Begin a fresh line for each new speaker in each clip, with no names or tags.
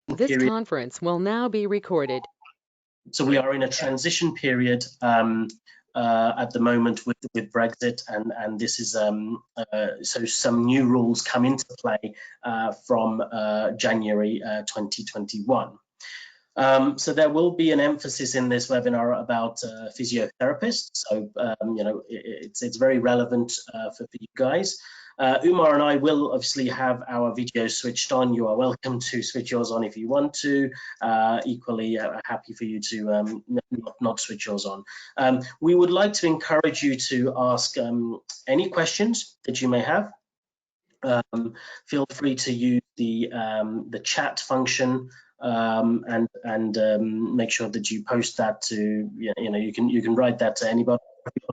This
period.
conference will now be recorded.
So we are in a transition period at the moment with Brexit, and this is so some new rules come into play from January 2021. So there will be an emphasis in this webinar about physiotherapists. So you know, it's very relevant for you guys. Umar and I will obviously have our videos switched on. You are welcome to switch yours on if you want to. Equally happy for you to not switch yours on. We would like to encourage you to ask any questions that you may have. Feel free to use the chat function and make sure that you post that to, you know, you can write that to anybody,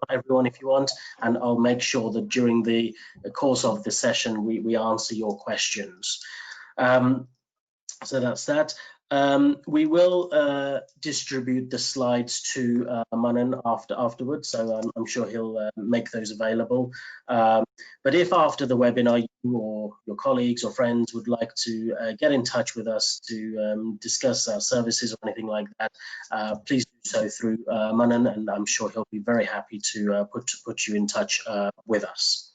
everyone if you want, and I'll make sure that during the course of the session we answer your questions. So that's that. We will distribute the slides to Manan afterwards, so I'm sure he'll make those available. But if after the webinar you or your colleagues or friends would like to get in touch with us to discuss our services or anything like that, please do so through Manan, and I'm sure he'll be very happy to put you in touch with us.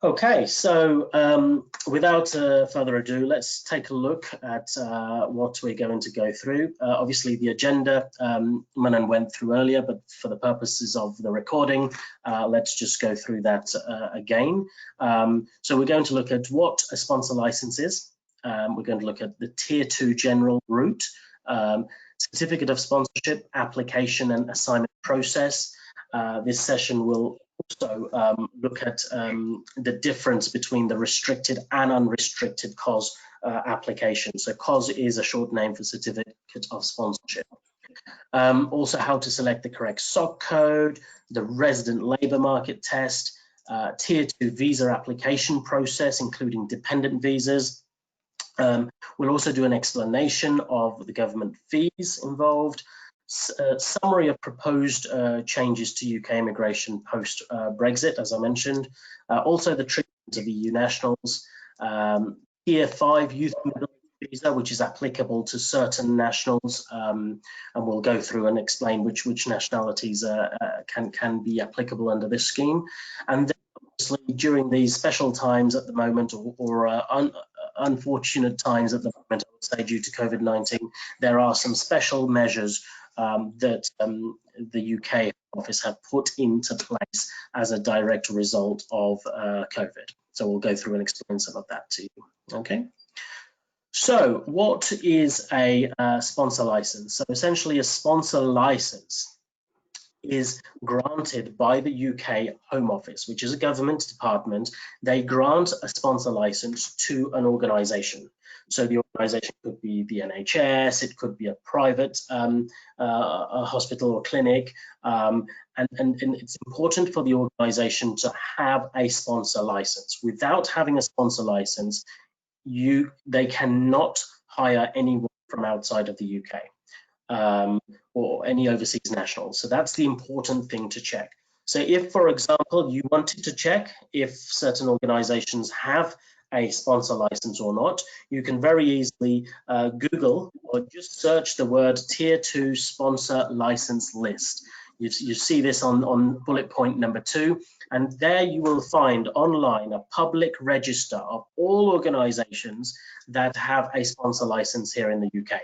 Okay, so without further ado, let's take a look at what we're going to go through. Obviously, the agenda Manan went through earlier, but for the purposes of the recording, let's just go through that again. So we're going to look at what a sponsor license is. We're going to look at the Tier 2 general route, certificate of sponsorship, application and assignment process. This session will also look at the difference between the restricted and unrestricted COS application. So COS is a short name for certificate of sponsorship. Also how to select the correct SOC code, the resident labour market test, Tier 2 visa application process, including dependent visas. We'll also do an explanation of the government fees involved, summary of proposed changes to UK immigration post Brexit, as I mentioned, also the treatment of EU nationals, Tier 5 youth mobility visa, which is applicable to certain nationals, and we'll go through and explain which nationalities can be applicable under this scheme. And then obviously during these special times at the moment, or unfortunate times at the moment, I would say, due to COVID-19, there are some special measures that the UK office have put into place as a direct result of COVID. So we'll go through and explain some of that to you. Okay. So what is a sponsor license? So essentially a sponsor license is granted by the UK Home Office, which is a government department. They grant a sponsor license to an organisation. So the organisation could be the NHS, it could be a private a hospital or clinic, and it's important for the organisation to have a sponsor license. Without having a sponsor license, they cannot hire anyone from outside of the UK. Or any overseas nationals. So that's the important thing to check. So if, for example, you wanted to check if certain organizations have a sponsor license or not, you can very easily Google or just search the word Tier 2 sponsor license list. You see this on bullet point number 2, and there you will find online a public register of all organizations that have a sponsor license here in the UK.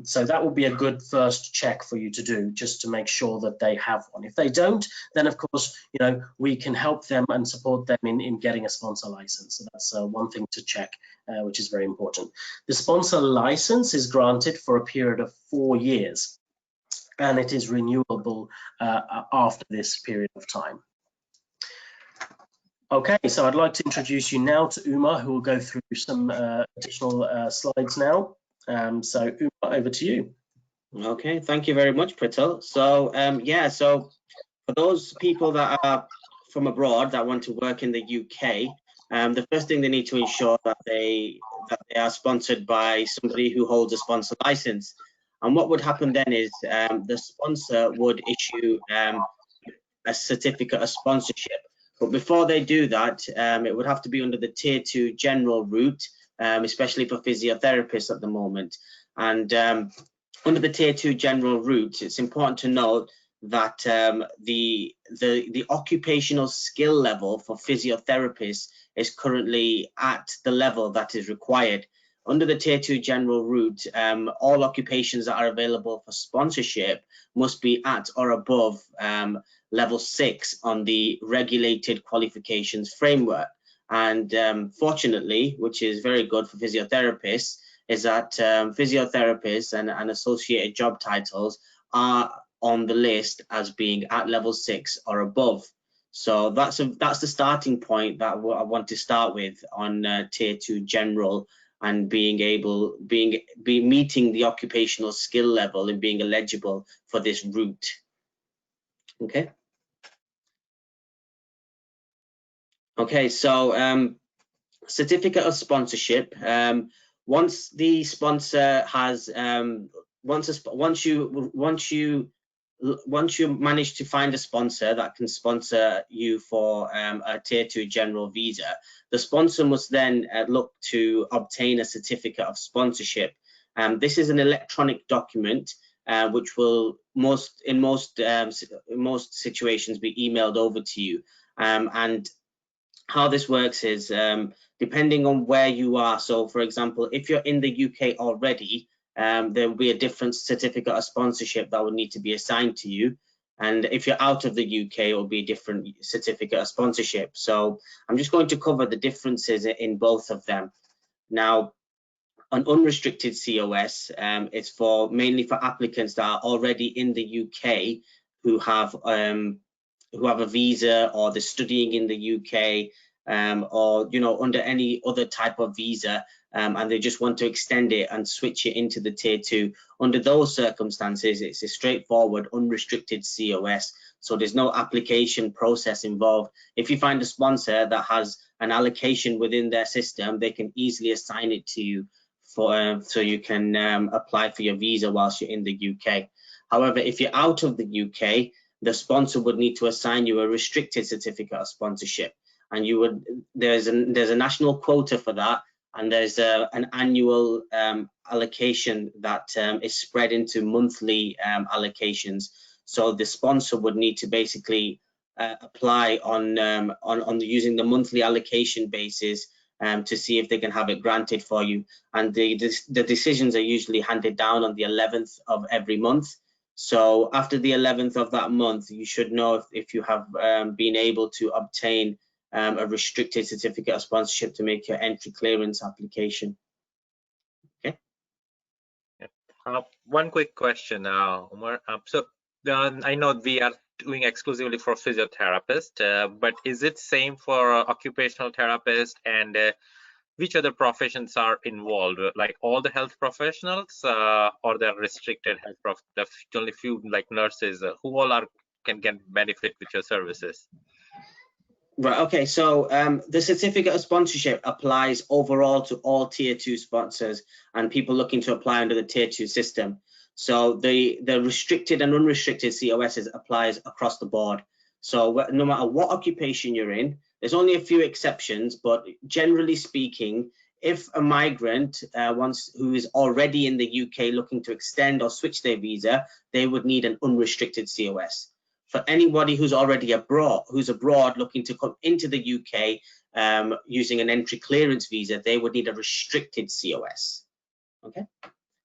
So that will be a good first check for you to do, just to make sure that they have one. If they don't, then of course, you know, we can help them and support them in getting a sponsor license. So that's one thing to check, which is very important. The sponsor license is granted for a period of 4 years, and it is renewable after this period of time. Okay, so I'd like to introduce you now to Umar, who will go through some additional slides now. So Umar, over to you.
Okay, thank you very much, Prital. So yeah, so for those people that are from abroad that want to work in the UK, the first thing they need to ensure that they are sponsored by somebody who holds a sponsor license. And what would happen then is the sponsor would issue a certificate of sponsorship. But before they do that, it would have to be under the Tier 2 general route. especially for physiotherapists at the moment. And under the Tier 2 general route, it's important to note that the occupational skill level for physiotherapists is currently at the level that is required. Under the Tier 2 general route, all occupations that are available for sponsorship must be at or above level 6 on the regulated qualifications framework. And fortunately, which is very good for physiotherapists, is that physiotherapists and associated job titles are on the list as being at level 6 or above. So that's the starting point that I want to start with on Tier 2 general, and meeting the occupational skill level and being eligible for this route. Okay. Okay, so certificate of sponsorship. Once the sponsor has once you manage to find a sponsor that can sponsor you for a Tier 2 general visa, the sponsor must then look to obtain a certificate of sponsorship. This is an electronic document which will in most situations be emailed over to you. And how this works is depending on where you are. So, for example, if you're in the UK already, there will be a different certificate of sponsorship that will need to be assigned to you. And if you're out of the UK, it will be a different certificate of sponsorship. So I'm just going to cover the differences in both of them. Now, an unrestricted COS, it's mainly for applicants that are already in the UK who have a visa, or they're studying in the UK, or under any other type of visa, and they just want to extend it and switch it into the Tier 2. Under those circumstances, it's a straightforward unrestricted COS, so there's no application process involved. If you find a sponsor that has an allocation within their system, they can easily assign it to you so you can apply for your visa whilst you're in the UK. However, if you're out of the UK, the sponsor would need to assign you a restricted certificate of sponsorship, and there's a national quota for that, and there's an annual allocation that is spread into monthly allocations. So the sponsor would need to basically apply on using the monthly allocation basis to see if they can have it granted for you. And the decisions are usually handed down on the 11th of every month. So after the 11th of that month, you should know if you have been able to obtain a restricted certificate of sponsorship to make your entry clearance application. Okay.
One quick question, Umar. I know we are doing exclusively for physiotherapists, but is it same for occupational therapists, and which other professions are involved? Like all the health professionals, or the restricted health professionals? Only few like nurses, who all can benefit with your services?
Right, okay, so the certificate of sponsorship applies overall to all Tier 2 sponsors and people looking to apply under the Tier 2 system. So the restricted and unrestricted COSs applies across the board. So no matter what occupation you're in, there's only a few exceptions, but generally speaking, if a migrant who is already in the UK looking to extend or switch their visa, they would need an unrestricted COS. For anybody who's already abroad, looking to come into the UK using an entry clearance visa, they would need a restricted COS. Okay,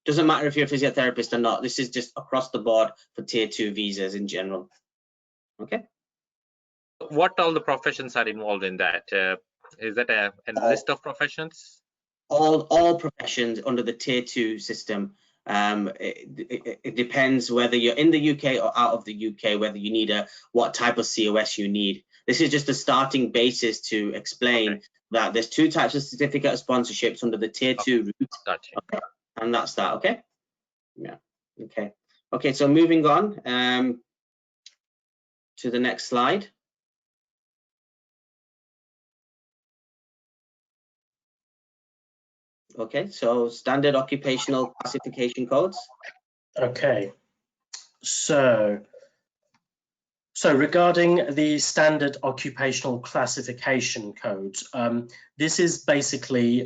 doesn't matter if you're a physiotherapist or not. This is just across the board for Tier 2 visas in general. Okay.
What all the professions are involved in that? Is that a list of professions?
All professions under the Tier 2 system. It depends whether you're in the UK or out of the UK, whether you need what type of COS you need. This is just a starting basis to explain that there's two types of certificate of sponsorships under the Tier 2 route.
Gotcha.
Okay. And that's that, okay? Yeah, okay. Okay, so moving on to the next slide. Okay, so standard occupational classification codes.
Okay, so regarding the standard occupational classification codes, this is basically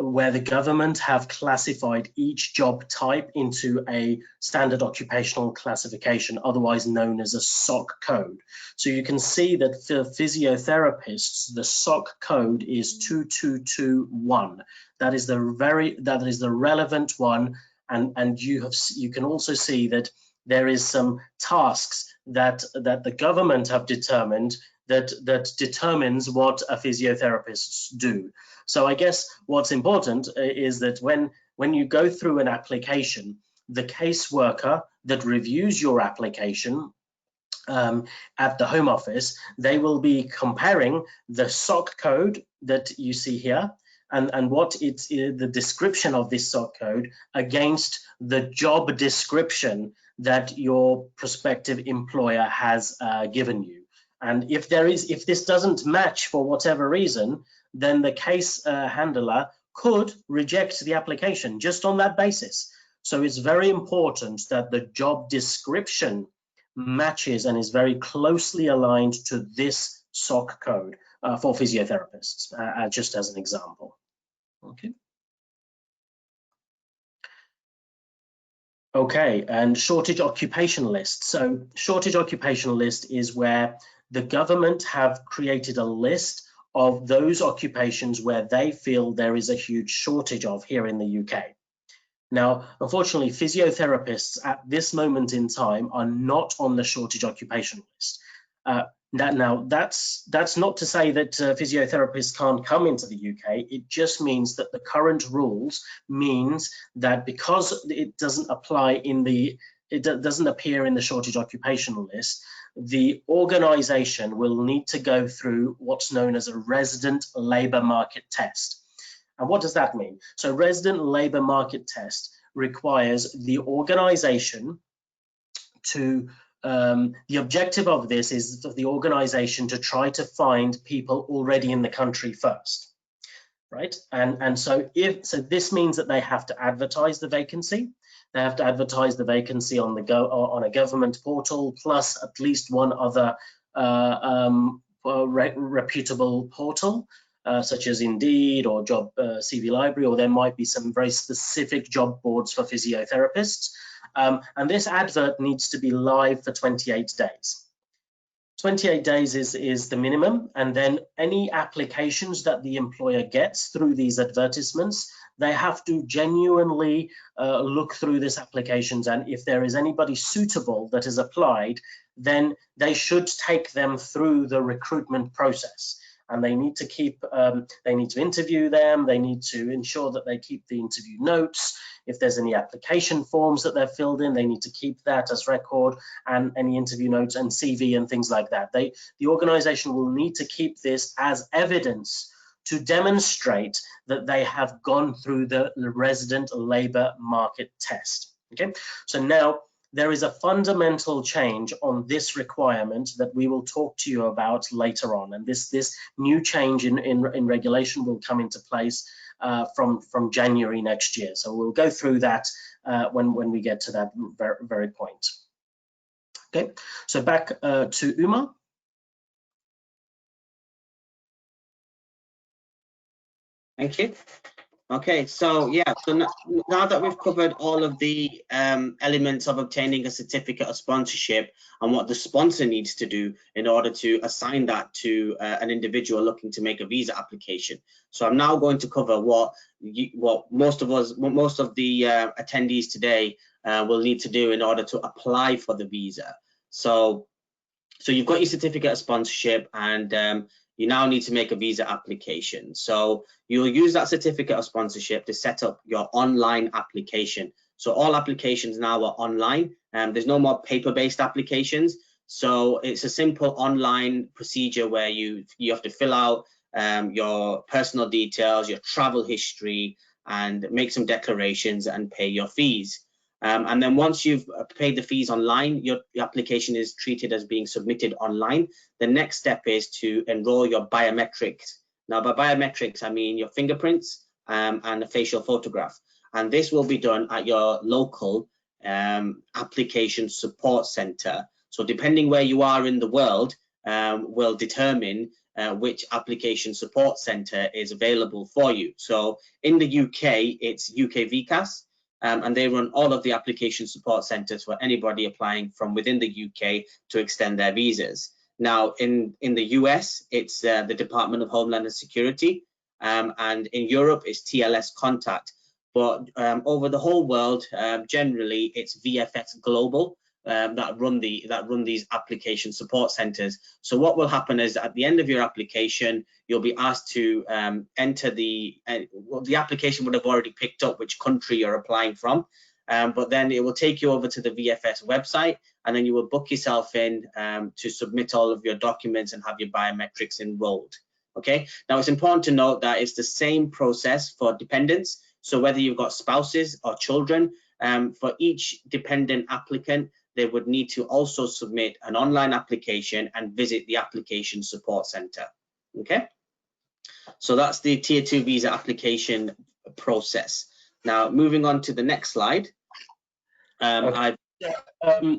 where the government have classified each job type into a standard occupational classification, otherwise known as a SOC code. So you can see that for physiotherapists, the SOC code is 2221. That is the relevant one, and you can also see that there is some tasks that the government have determined that determines what a physiotherapists do. So I guess what's important is that when you go through an application, the caseworker that reviews your application at the Home Office, they will be comparing the SOC code that you see here and what it's the description of this SOC code against the job description that your prospective employer has given you. And if this doesn't match for whatever reason, then the case handler could reject the application just on that basis. So it's very important that the job description matches and is very closely aligned to this SOC code for physiotherapists, just as an example. Okay. Okay, and shortage occupation list. So shortage occupation list is where the government have created a list of those occupations where they feel there is a huge shortage of here in the UK. Now, unfortunately, physiotherapists at this moment in time are not on the shortage occupation list. Now, that's not to say that physiotherapists can't come into the UK. It just means that the current rules means that because it doesn't apply it doesn't appear in the shortage occupational list, the organisation will need to go through what's known as a resident labour market test. And what does that mean? So resident labour market test requires the organisation to the objective of this is for the organisation to try to find people already in the country first, right? And so this means that they have to advertise the vacancy. They have to advertise the vacancy on a government portal, plus at least one other reputable portal, such as Indeed or Job CV Library, or there might be some very specific job boards for physiotherapists. And this advert needs to be live for 28 days. 28 days is the minimum, and then any applications that the employer gets through these advertisements, they have to genuinely look through these applications, and if there is anybody suitable that is applied, then they should take them through the recruitment process. And they need to interview them. They need to ensure that they keep the interview notes. If there's any application forms that they've filled in, they need to keep that as record, and any interview notes and CV and things like that. The organisation will need to keep this as evidence to demonstrate that they have gone through the resident labour market test. Okay, so now there is a fundamental change on this requirement that we will talk to you about later on, and this new change in regulation will come into place from January next year. So we'll go through that when we get to that very point. Okay, so back to Uma.
Thank you. Okay, so yeah, so now that we've covered all of the elements of obtaining a certificate of sponsorship and what the sponsor needs to do in order to assign that to an individual looking to make a visa application. So I'm now going to cover what most of the attendees today will need to do in order to apply for the visa. So you've got your certificate of sponsorship, and you now need to make a visa application. So you'll use that certificate of sponsorship to set up your online application. So all applications now are online, and there's no more paper-based applications. So it's a simple online procedure where you have to fill out your personal details, your travel history, and make some declarations and pay your fees. And then once you've paid the fees online, your application is treated as being submitted online. The next step is to enroll your biometrics. Now, by biometrics, I mean your fingerprints and a facial photograph. And this will be done at your local application support center. So depending where you are in the world will determine which application support centre is available for you. So in the UK, it's UK VCAS, and they run all of the application support centres for anybody applying from within the UK to extend their visas. Now, in the US, it's the Department of Homeland and Security, and in Europe, it's TLS Contact. But over the whole world, generally, it's VFS Global that run these application support centres. So what will happen is at the end of your application, you'll be asked to enter the application would have already picked up which country you're applying from, but then it will take you over to the VFS website, and then you will book yourself in to submit all of your documents and have your biometrics enrolled. Okay. Now it's important to note that it's the same process for dependents. So whether you've got spouses or children, for each dependent applicant, they would need to also submit an online application and visit the application support center. Okay, so that's the Tier 2 visa application process. Now, moving on to the next slide.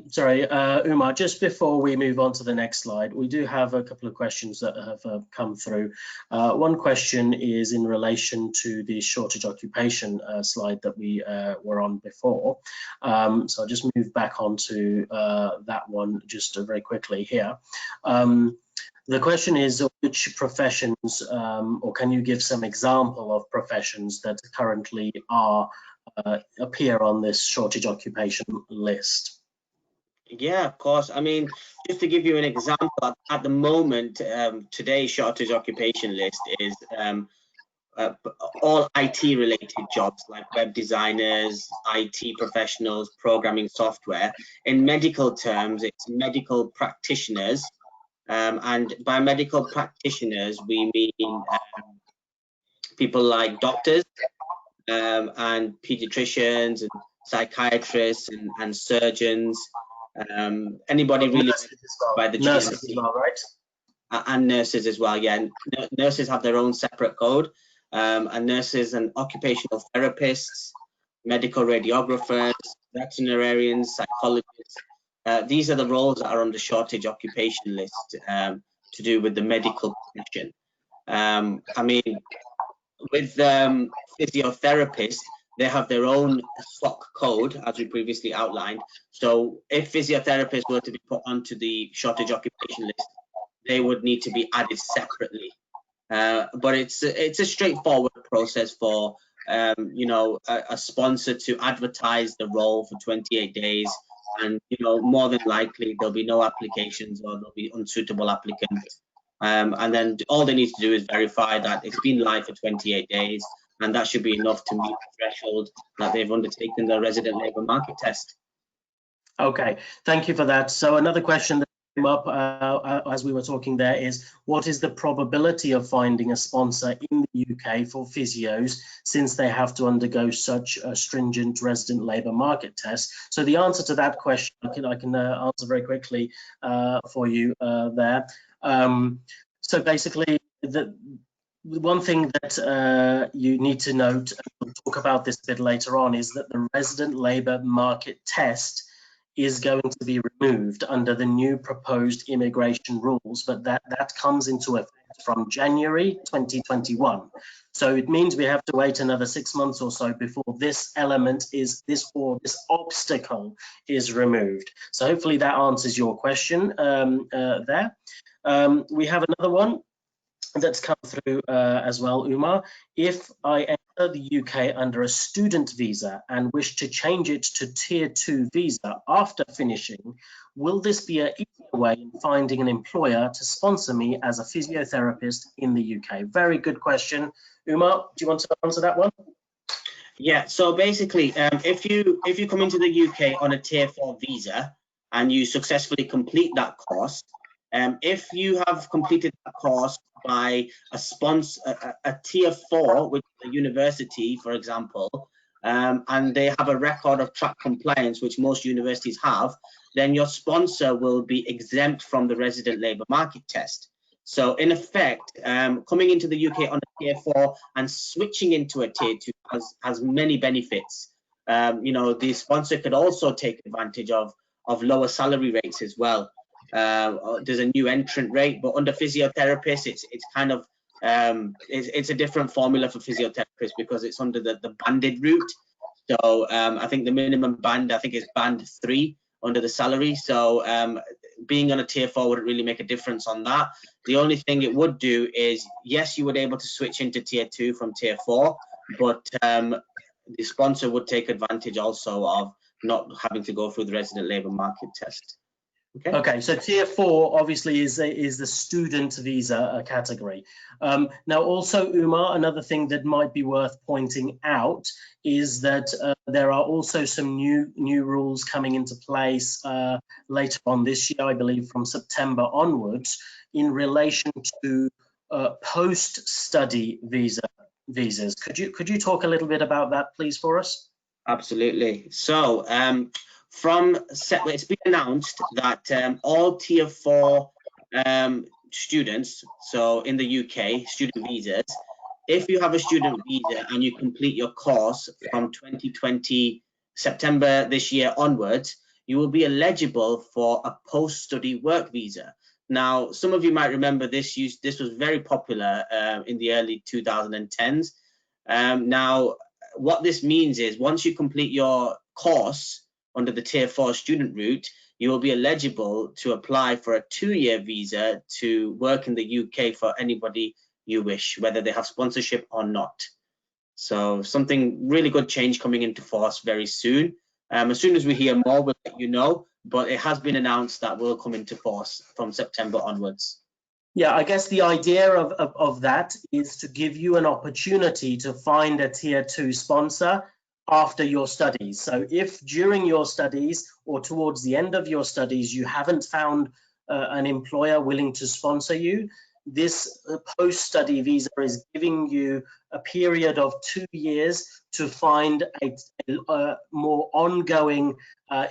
Sorry, Umar, just before we move on to the next slide, we do have a couple of questions that have come through. One question is in relation to the shortage occupation slide that we were on before. So I'll just move back onto that one just very quickly here. The question is which professions, or can you give some example of professions that currently are appear on this shortage occupation list?
Yeah, of course. I mean, just to give you an example, at the moment, today's shortage occupation list is all IT related jobs like web designers, IT professionals, programming software. In medical terms, it's medical practitioners. And by medical practitioners, we mean people like doctors and pediatricians and psychiatrists and surgeons. Anybody really by the
nurses as well, right?
And nurses as well. Yeah, nurses have their own separate code, and nurses and occupational therapists, medical radiographers, veterinarians, psychologists. These are the roles that are on the shortage occupation list to do with the medical profession. I mean, with physiotherapists, they have their own SOC code, as we previously outlined. So if physiotherapists were to be put onto the shortage occupation list, they would need to be added separately. But it's a straightforward process for you know, a sponsor to advertise the role for 28 days, and you know, more than likely there'll be no applications or there'll be unsuitable applicants. And then all they need to do is verify that it's been live for 28 days, and that should be enough to meet the threshold that they've undertaken the resident labour market test.
Okay, thank you for that. So another question that came up as we were talking there is, what is the probability of finding a sponsor in the UK for physios since they have to undergo such a stringent resident labour market test? So the answer to that question, I can answer very quickly for you there. So basically, the one thing that you need to note, and we'll talk about this a bit later on, is that the resident labour market test is going to be removed under the new proposed immigration rules, but that comes into effect from January 2021. So it means we have to wait another 6 months or so before this element is this obstacle is removed. So hopefully that answers your question there. We have another one that's come through as well, Umar. If I enter the UK under a student visa and wish to change it to Tier 2 visa after finishing, will this be an easier way in finding an employer to sponsor me as a physiotherapist in the UK? Very good question. Umar, do you want to answer that one?
Yeah, so basically, if you come into the UK on a Tier 4 visa and you successfully complete that course, if you have completed that course by a Tier 4, which is a university, for example, and they have a record of track compliance, which most universities have, then your sponsor will be exempt from the resident labour market test. So in effect, coming into the UK on a Tier 4 and switching into a Tier 2 has many benefits. You know, the sponsor could also take advantage of lower salary rates as well. there's a new entrant rate, but under physiotherapists, it's kind of it's a different formula for physiotherapists because it's under the banded route. So I think the minimum band, I think is band 3 under the salary. So being on a tier 4 wouldn't really make a difference on that. The only thing it would do is, yes, you would be able to switch into tier 2 from tier 4, but the sponsor would take advantage also of not having to go through the resident labour market test.
Okay, so tier 4 obviously is the student visa category. Now also, Umar, another thing that might be worth pointing out is that there are also some new rules coming into place later on this year, I believe from September onwards, in relation to post-study visas. Could you talk a little bit about that, please, for us?
Absolutely. So it's been announced that all tier 4 students, so in the UK, student visas, if you have a student visa and you complete your course from 2020 September this year onwards, you will be eligible for a post-study work visa. Now, some of you might remember this was very popular in the early 2010s. Now, what this means is once you complete your course under the tier 4 student route, you will be eligible to apply for a 2-year visa to work in the UK for anybody you wish, whether they have sponsorship or not. So something really good change coming into force very soon. As soon as we hear more, we'll let you know, but it has been announced that will come into force from September onwards.
Yeah, I guess the idea of that is to give you an opportunity to find a tier 2 sponsor after your studies. So if during your studies or towards the end of your studies you haven't found an employer willing to sponsor you, this post-study visa is giving you a period of 2 years to find a more ongoing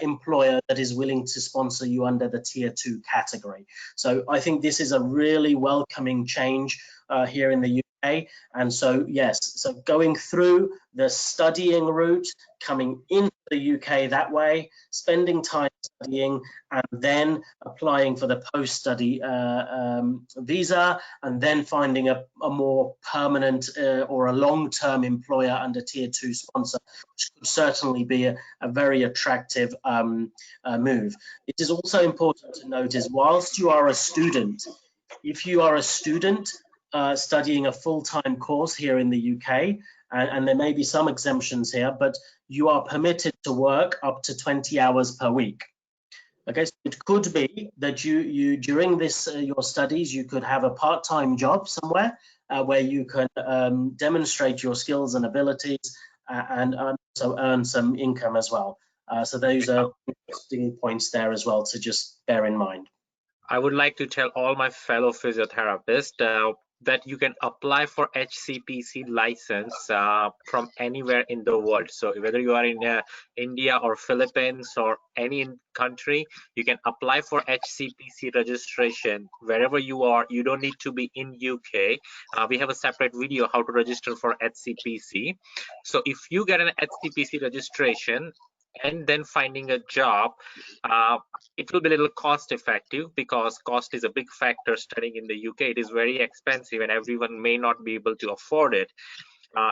employer that is willing to sponsor you under the tier 2 category. So I think this is a really welcoming change here in the UK. And so, yes, so going through the studying route, coming into the UK that way, spending time studying, and then applying for the post-study visa, and then finding a more permanent or a long-term employer under tier 2 sponsor, which could certainly be a very attractive move. It is also important to note is whilst you are a student, if you are a student studying a full-time course here in the UK, and there may be some exemptions here, but you are permitted to work up to 20 hours per week. Okay, so it could be that you during this your studies, you could have a part-time job somewhere where you can demonstrate your skills and abilities and also earn some income as well. So those are interesting points there as well to just bear in mind.
I would like to tell all my fellow physiotherapists that you can apply for HCPC license from anywhere in the world. So whether you are in India or Philippines or any country, you can apply for HCPC registration wherever you are. You don't need to be in UK. We have a separate video how to register for HCPC. So if you get an HCPC registration and then finding a job, it will be a little cost effective because cost is a big factor studying in the UK. It is very expensive and everyone may not be able to afford it.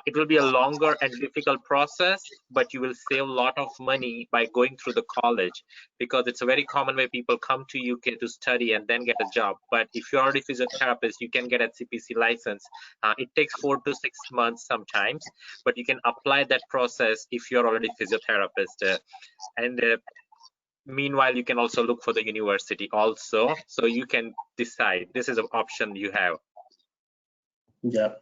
It will be a longer and difficult process, but you will save a lot of money by going through the college, because it's a very common way people come to UK to study and then get a job. But if you're already a physiotherapist, you can get a CPC license. It takes 4 to 6 months sometimes, but you can apply that process if you're already a physiotherapist. Meanwhile, you can also look for the university also, so you can decide. This is an option you have.
Yeah,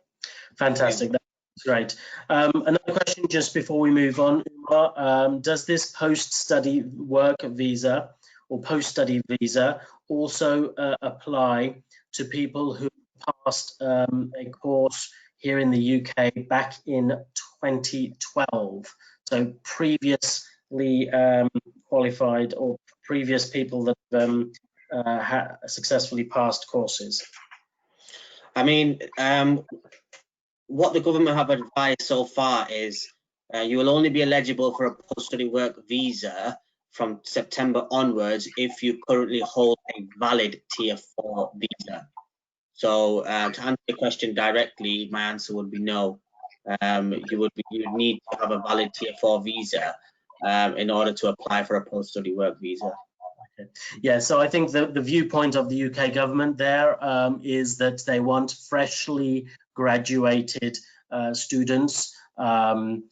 fantastic. That's great. Another question just before we move on, Umar, does this post-study work visa or post-study visa also apply to people who passed a course here in the UK back in 2012? So previously qualified or previous people that have successfully passed courses?
I mean, what the government have advised so far is you will only be eligible for a post-study work visa from September onwards if you currently hold a valid Tier 4 visa. So to answer your question directly, my answer would be no. You would need to have a valid Tier 4 visa in order to apply for a post-study work visa.
Okay. Yeah, so I think the viewpoint of the UK government there is that they want freshly graduated students, and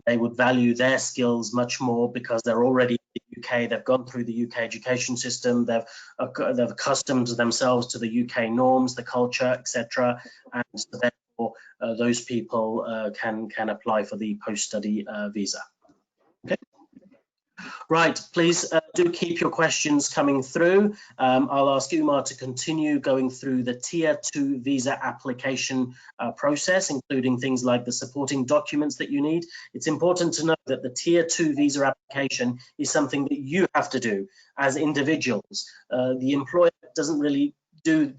they would value their skills much more because they're already in the UK. They've gone through the UK education system. They've accustomed themselves to the UK norms, the culture, etc. And so therefore, those people can apply for the post-study visa. Okay. Right, please do keep your questions coming through. I'll ask Umar to continue going through the Tier 2 visa application process, including things like the supporting documents that you need. It's important to know that the Tier 2 visa application is something that you have to do as individuals. The employer doesn't really do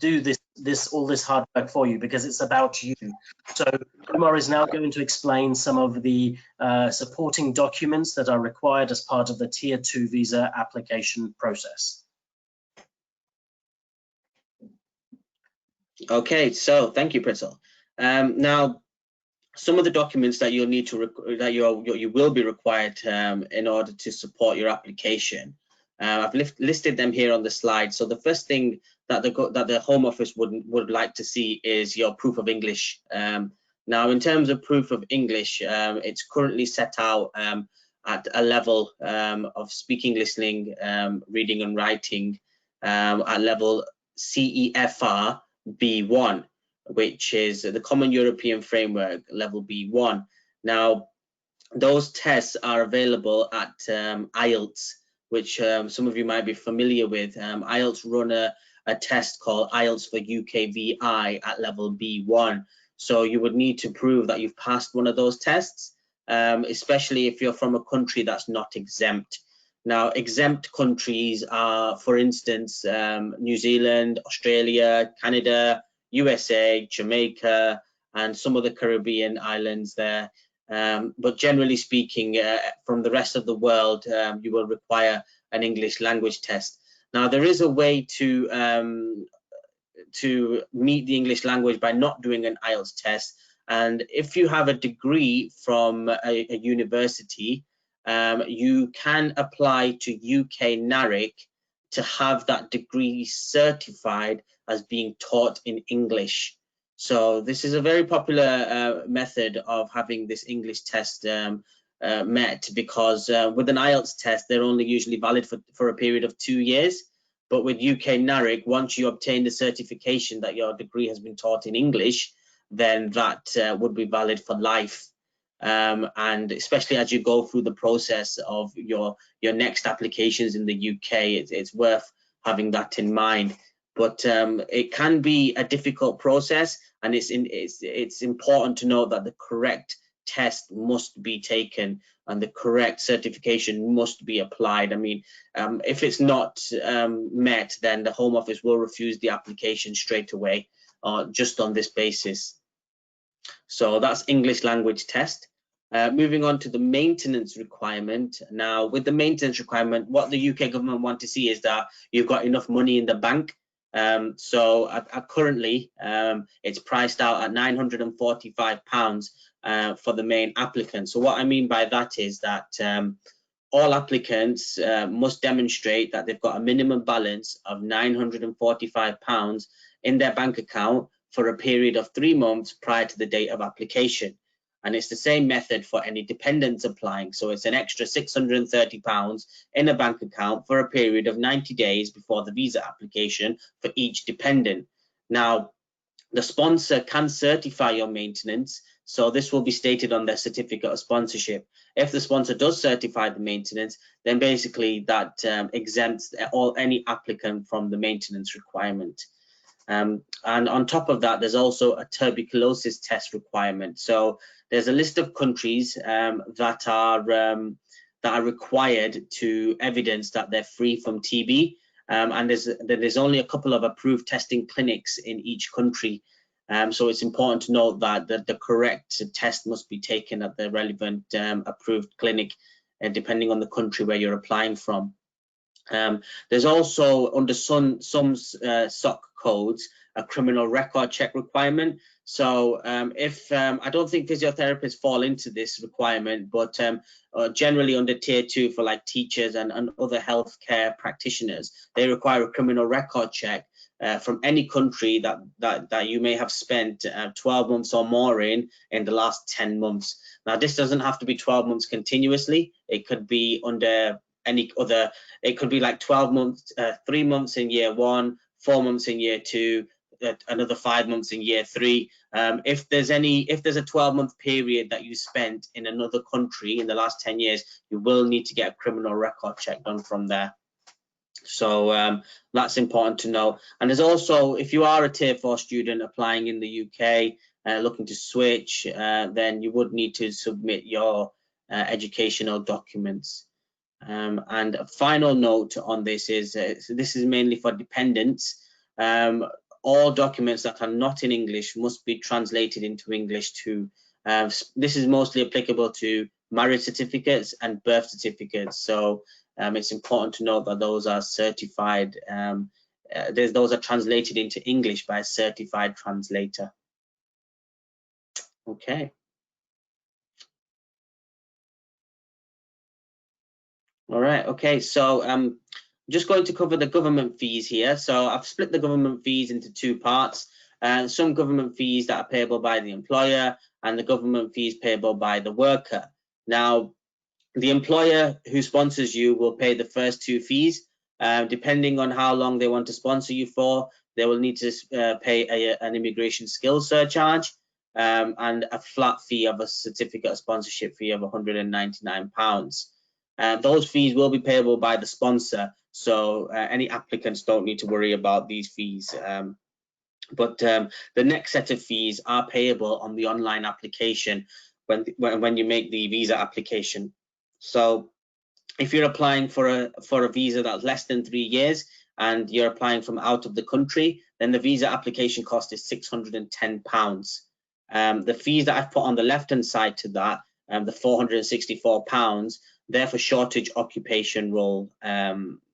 all this hard work for you because it's about you. So Umar is now going to explain some of the supporting documents that are required as part of the Tier 2 visa application process.
Okay, so thank you, Pritzl. Now, some of the documents that you'll need to you will be required in order to support your application. I've listed them here on the slide. So the first thing that the Home Office would like to see is your proof of English. Now, in terms of proof of English, it's currently set out at a level of speaking, listening, reading and writing at level CEFR B1, which is the Common European Framework level B1. Now, those tests are available at IELTS, which some of you might be familiar with. IELTS run a test called IELTS for UKVI at level B1. So you would need to prove that you've passed one of those tests, especially if you're from a country that's not exempt. Now, exempt countries are, for instance, New Zealand, Australia, Canada, USA, Jamaica, and some of the Caribbean islands there. But generally speaking, from the rest of the world, you will require an English language test. Now, there is a way to meet the English language by not doing an IELTS test. And if you have a degree from a university, you can apply to UK NARIC to have that degree certified as being taught in English. So this is a very popular method of having this English test met, because with an IELTS test, they're only usually valid for a period of 2 years. But with UK NARIC, once you obtain the certification that your degree has been taught in English, then that would be valid for life. And especially as you go through the process of your next applications in the UK, it's worth having that in mind. But it can be a difficult process, and it's important to note that the correct test must be taken and the correct certification must be applied. I mean, if it's not met, then the Home Office will refuse the application straight away, just on this basis. So that's English language test. Moving on to the maintenance requirement. Now, with the maintenance requirement, what the UK government want to see is that you've got enough money in the bank. So currently, it's priced out at £945 for the main applicant. So what I mean by that is that all applicants must demonstrate that they've got a minimum balance of £945 in their bank account for a period of 3 months prior to the date of application. And it's the same method for any dependents applying. So it's an extra £630 in a bank account for a period of 90 days before the visa application for each dependent. Now, the sponsor can certify your maintenance. So this will be stated on their certificate of sponsorship. If the sponsor does certify the maintenance, then basically that exempts any applicant from the maintenance requirement. And on top of that, there's also a tuberculosis test requirement. So there's a list of countries that are required to evidence that they're free from TB, and there's only a couple of approved testing clinics in each country. So it's important to note that the correct test must be taken at the relevant approved clinic depending on the country where you're applying from. There's also under some SOC codes a criminal record check requirement. So if I don't think physiotherapists fall into this requirement, but generally under tier 2 for like teachers and other healthcare practitioners, they require a criminal record check from any country that you may have spent 12 months or more in the last 10 months. Now, this doesn't have to be 12 months continuously. It could be under any other, it could be like 12 months, 3 months in year 1, 4 months in year 2, another 5 months in year 3. If there's a 12-month period that you spent in another country in the last 10 years, you will need to get a criminal record check done from there. So that's important to know. And there's also, if you are a tier 4 student applying in the UK, looking to switch, then you would need to submit your educational documents. And a final note on this is this is mainly for dependents. All documents that are not in English must be translated into English too. This is mostly applicable to marriage certificates and birth certificates. So it's important to note that those are certified. Those are translated into English by a certified translator. Okay. All right. Okay. So I'm just going to cover the government fees here. So I've split the government fees into 2 parts. Some government fees that are payable by the employer and the government fees payable by the worker. Now, the employer who sponsors you will pay the first 2 fees. Depending on how long they want to sponsor you for, they will need to pay an immigration skills surcharge and a flat fee of a certificate of sponsorship fee of £199. Those fees will be payable by the sponsor, so any applicants don't need to worry about these fees. But the next set of fees are payable on the online application when you make the visa application. So if you're applying for a visa that's less than 3 years and you're applying from out of the country, then the visa application cost is £610. The fees that I've put on the left hand side to that, the £464, they're for shortage occupation role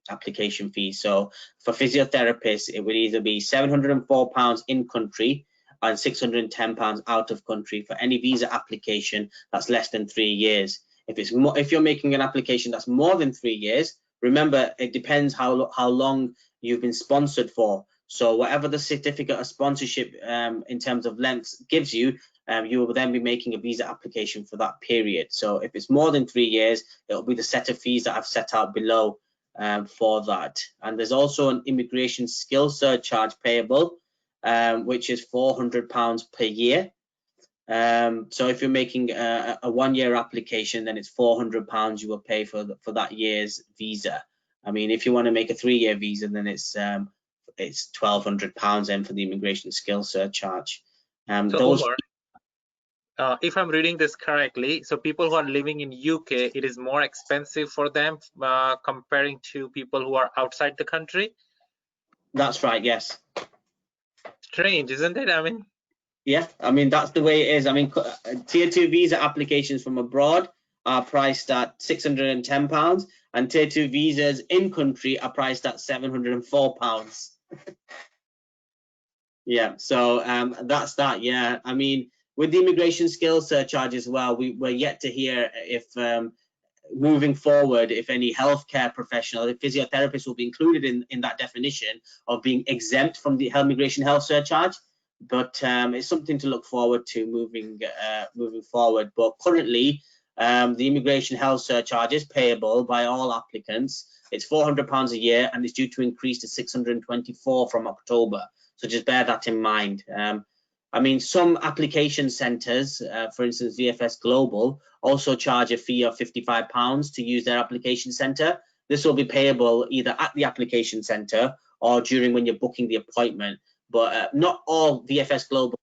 application fee. So for physiotherapists, it would either be £704 in country and £610 out of country for any visa application that's less than 3 years. If you're making an application that's more than 3 years, remember it depends how long you've been sponsored for. So whatever the certificate of sponsorship in terms of length gives you, you will then be making a visa application for that period. So if it's more than 3 years, it'll be the set of fees that I've set out below for that. And there's also an immigration skills surcharge payable, which is £400 per year. So if you're making a 1-year application, then it's £400 you will pay for that year's visa. I mean, if you want to make a 3-year visa, then it's £1,200 then for the immigration skills surcharge.
So Omar, if I'm reading this correctly, so people who are living in UK, it is more expensive for them comparing to people who are outside the country?
That's right, yes.
Strange, isn't it? I mean,
yeah, I mean, that's the way it is. I mean, tier 2 visa applications from abroad are priced at £610 and tier 2 visas in country are priced at £704. Yeah, so that's that. Yeah, I mean, with the immigration skills surcharge as well, we're yet to hear if moving forward, if any healthcare professional, if physiotherapists will be included in that definition of being exempt from the immigration health surcharge. But it's something to look forward to moving forward. But currently, the immigration health surcharge is payable by all applicants. It's £400 a year, and it's due to increase to £624 from October. So just bear that in mind. I mean, some application centres, for instance, VFS Global, also charge a fee of £55 to use their application centre. This will be payable either at the application centre or during when you're booking the appointment. But not all VFS Global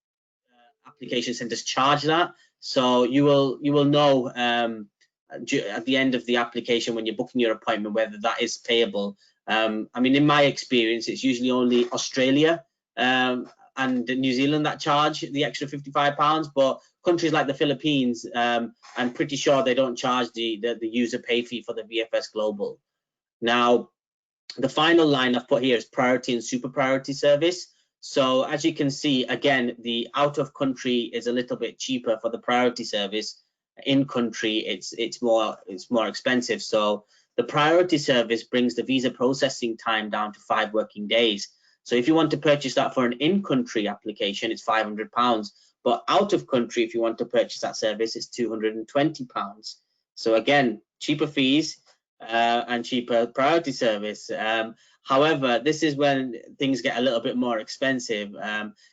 application centres charge that. So you will know at the end of the application when you're booking your appointment whether that is payable. I mean, in my experience, it's usually only Australia and New Zealand that charge the extra £55, but countries like the Philippines, I'm pretty sure they don't charge the user pay fee for the VFS Global. Now, the final line I've put here is priority and super priority service. So as you can see, again, the out of country is a little bit cheaper for the priority service. In country, it's more expensive. So the priority service brings the visa processing time down to 5 working days. So if you want to purchase that for an in-country application, it's £500. But out of country, if you want to purchase that service, it's £220. So again, cheaper fees and cheaper priority service. However, this is when things get a little bit more expensive.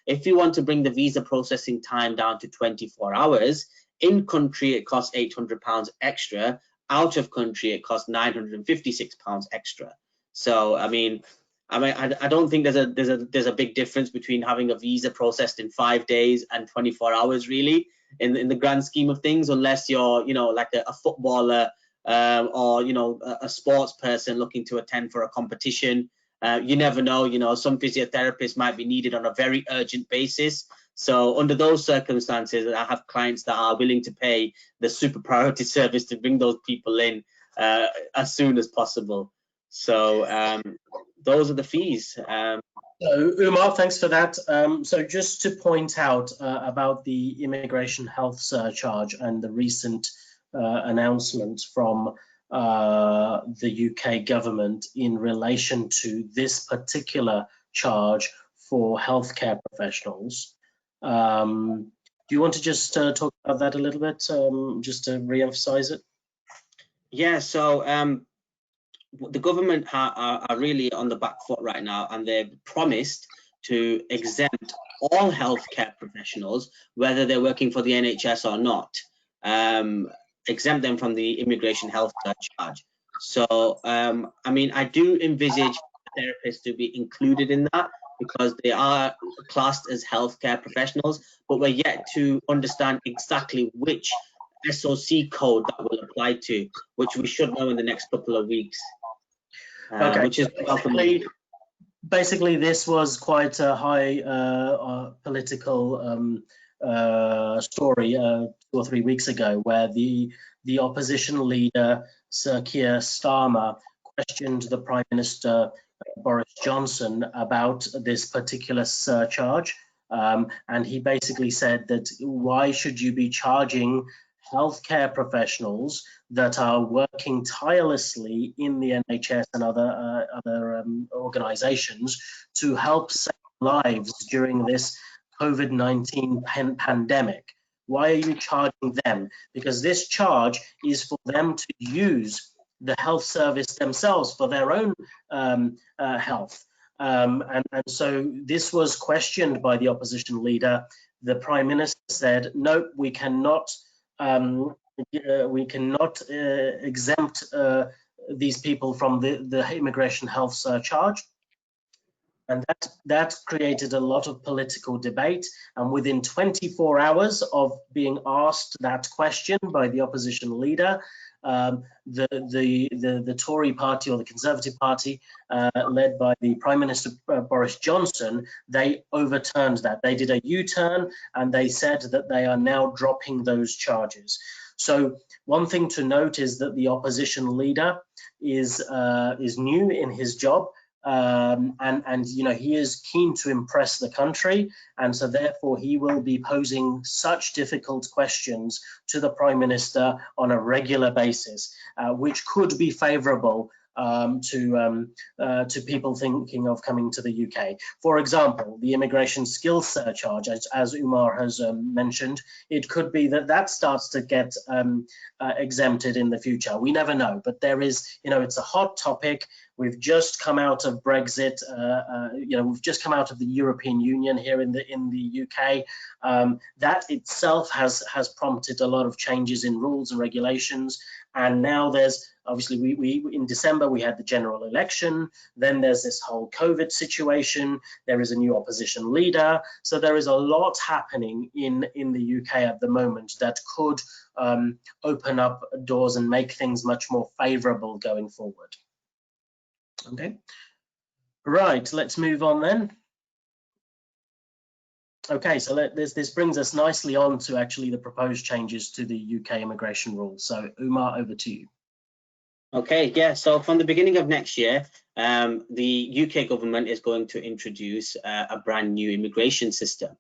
If you want to bring the visa processing time down to 24 hours, in country it costs £800 extra. Out of country it costs £956 extra. So I don't think there's a big difference between having a visa processed in 5 days and 24 hours really in the grand scheme of things, unless you're like a footballer or a sports person looking to attend for a competition. You never know, some physiotherapists might be needed on a very urgent basis. So under those circumstances, I have clients that are willing to pay the super priority service to bring those people in as soon as possible. So those are the fees.
So Umar, thanks for that. So just to point out about the Immigration Health Surcharge and the recent announcement from the UK government in relation to this particular charge for healthcare professionals. Do you want to just talk about that a little bit, just to re-emphasize it?
Yeah, so the government are really on the back foot right now, and they've promised to exempt all healthcare professionals, whether they're working for the NHS or not, exempt them from the Immigration Health Surcharge. So, I do envisage therapists to be included in that, because they are classed as healthcare professionals, but we're yet to understand exactly which SOC code that will apply to, which we should know in the next couple of weeks.
Okay.
Which is
basically this was quite a high political story 2 or 3 weeks ago, where the opposition leader Sir Keir Starmer questioned the Prime Minister Boris Johnson about this particular surcharge, and he basically said that why should you be charging healthcare professionals that are working tirelessly in the NHS and other organizations to help save lives during this COVID-19 pandemic? Why are you charging them? Because this charge is for them to use the health service themselves for their own health. And so this was questioned by the opposition leader. The Prime Minister said, no, we cannot exempt these people from the Immigration Health Surcharge. And that created a lot of political debate. And within 24 hours of being asked that question by the opposition leader, the Tory party, or the Conservative Party, led by the Prime Minister Boris Johnson, they overturned that. They did a U-turn, and they said that they are now dropping those charges. So one thing to note is that the opposition leader is new in his job. And he is keen to impress the country, and so therefore he will be posing such difficult questions to the Prime Minister on a regular basis, which could be favourable to people thinking of coming to the UK. For example, the immigration skills surcharge, as Umar has mentioned, it could be that starts to get exempted in the future. We never know, but there is, it's a hot topic. We've just come out of Brexit. We've just come out of the European Union here in the UK. That itself has prompted a lot of changes in rules and regulations. And now there's obviously we in December we had the general election. Then there's this whole COVID situation. There is a new opposition leader. So there is a lot happening in the UK at the moment that could open up doors and make things much more favourable going forward. Okay, right, let's move on then. Okay, so this brings us nicely on to actually the proposed changes to the UK immigration rules. So Umar, over to you.
Okay, yeah, so from the beginning of next year, the UK government is going to introduce a brand new immigration system.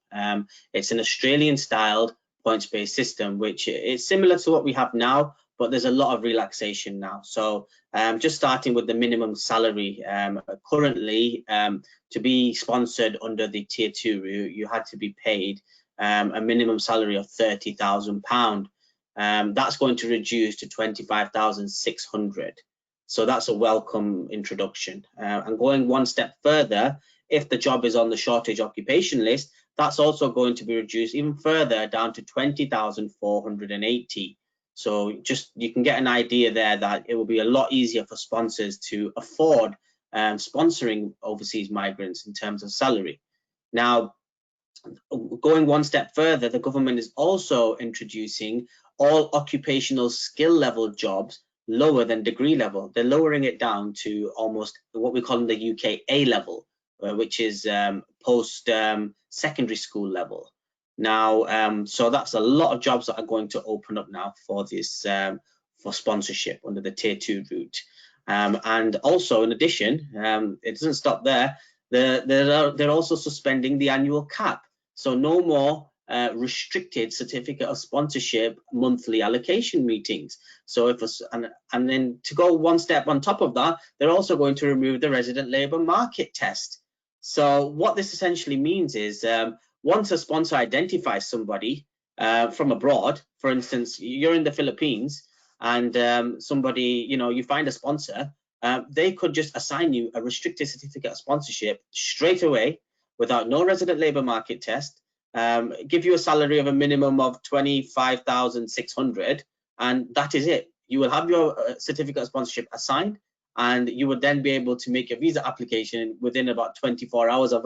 It's an Australian-styled points-based system, which is similar to what we have now, but there's a lot of relaxation now. So just starting with the minimum salary, currently to be sponsored under the Tier 2 route, you had to be paid a minimum salary of £30,000. That's going to reduce to 25,600. So that's a welcome introduction. And going one step further, if the job is on the shortage occupation list, that's also going to be reduced even further down to 20,480. So just you can get an idea there that it will be a lot easier for sponsors to afford sponsoring overseas migrants in terms of salary. Now, going one step further, the government is also introducing all occupational skill level jobs lower than degree level. They're lowering it down to almost what we call in the UK A level, which is post secondary school level. Now, so that's a lot of jobs that are going to open up now for this for sponsorship under the Tier 2 route. And also, in addition, it doesn't stop there. They're also suspending the annual cap. So no more restricted certificate of sponsorship monthly allocation meetings. So if and then to go one step on top of that, they're also going to remove the resident labour market test. So what this essentially means is once a sponsor identifies somebody from abroad, for instance, you're in the Philippines and somebody, you find a sponsor, they could just assign you a restricted certificate of sponsorship straight away without no resident labour market test, give you a salary of a minimum of 25,600, and that is it. You will have your certificate of sponsorship assigned, and you would then be able to make a visa application within about 24 hours of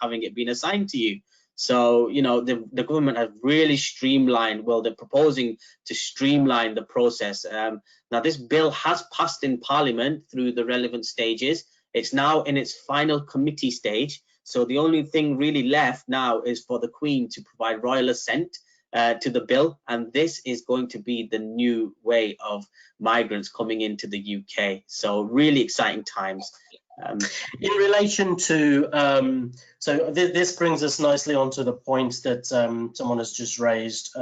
having it been assigned to you. So, the government has really streamlined, well, they're proposing to streamline the process. Now, this bill has passed in Parliament through the relevant stages. It's now in its final committee stage. So the only thing really left now is for the Queen to provide royal assent to the bill. And this is going to be the new way of migrants coming into the UK. So really exciting times.
In relation to, so this brings us nicely onto the point that someone has just raised.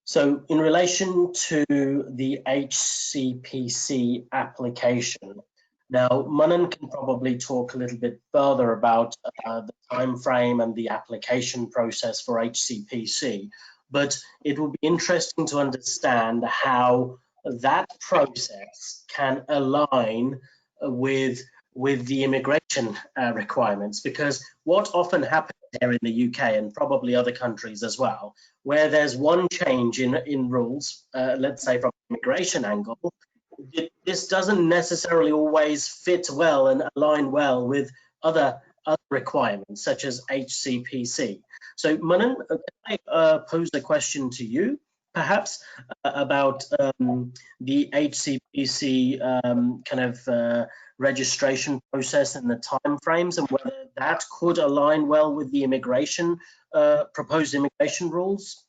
So in relation to the HCPC application, now Manan can probably talk a little bit further about the time frame and the application process for HCPC, but it will be interesting to understand how that process can align with the immigration requirements, because what often happens here in the UK and probably other countries as well, where there's one change in rules, let's say from the immigration angle, this doesn't necessarily always fit well and align well with other requirements such as HCPC. So Manan, can I pose a question to you perhaps about the HCPC kind of registration process and the timeframes, and whether that could align well with the immigration proposed immigration rules?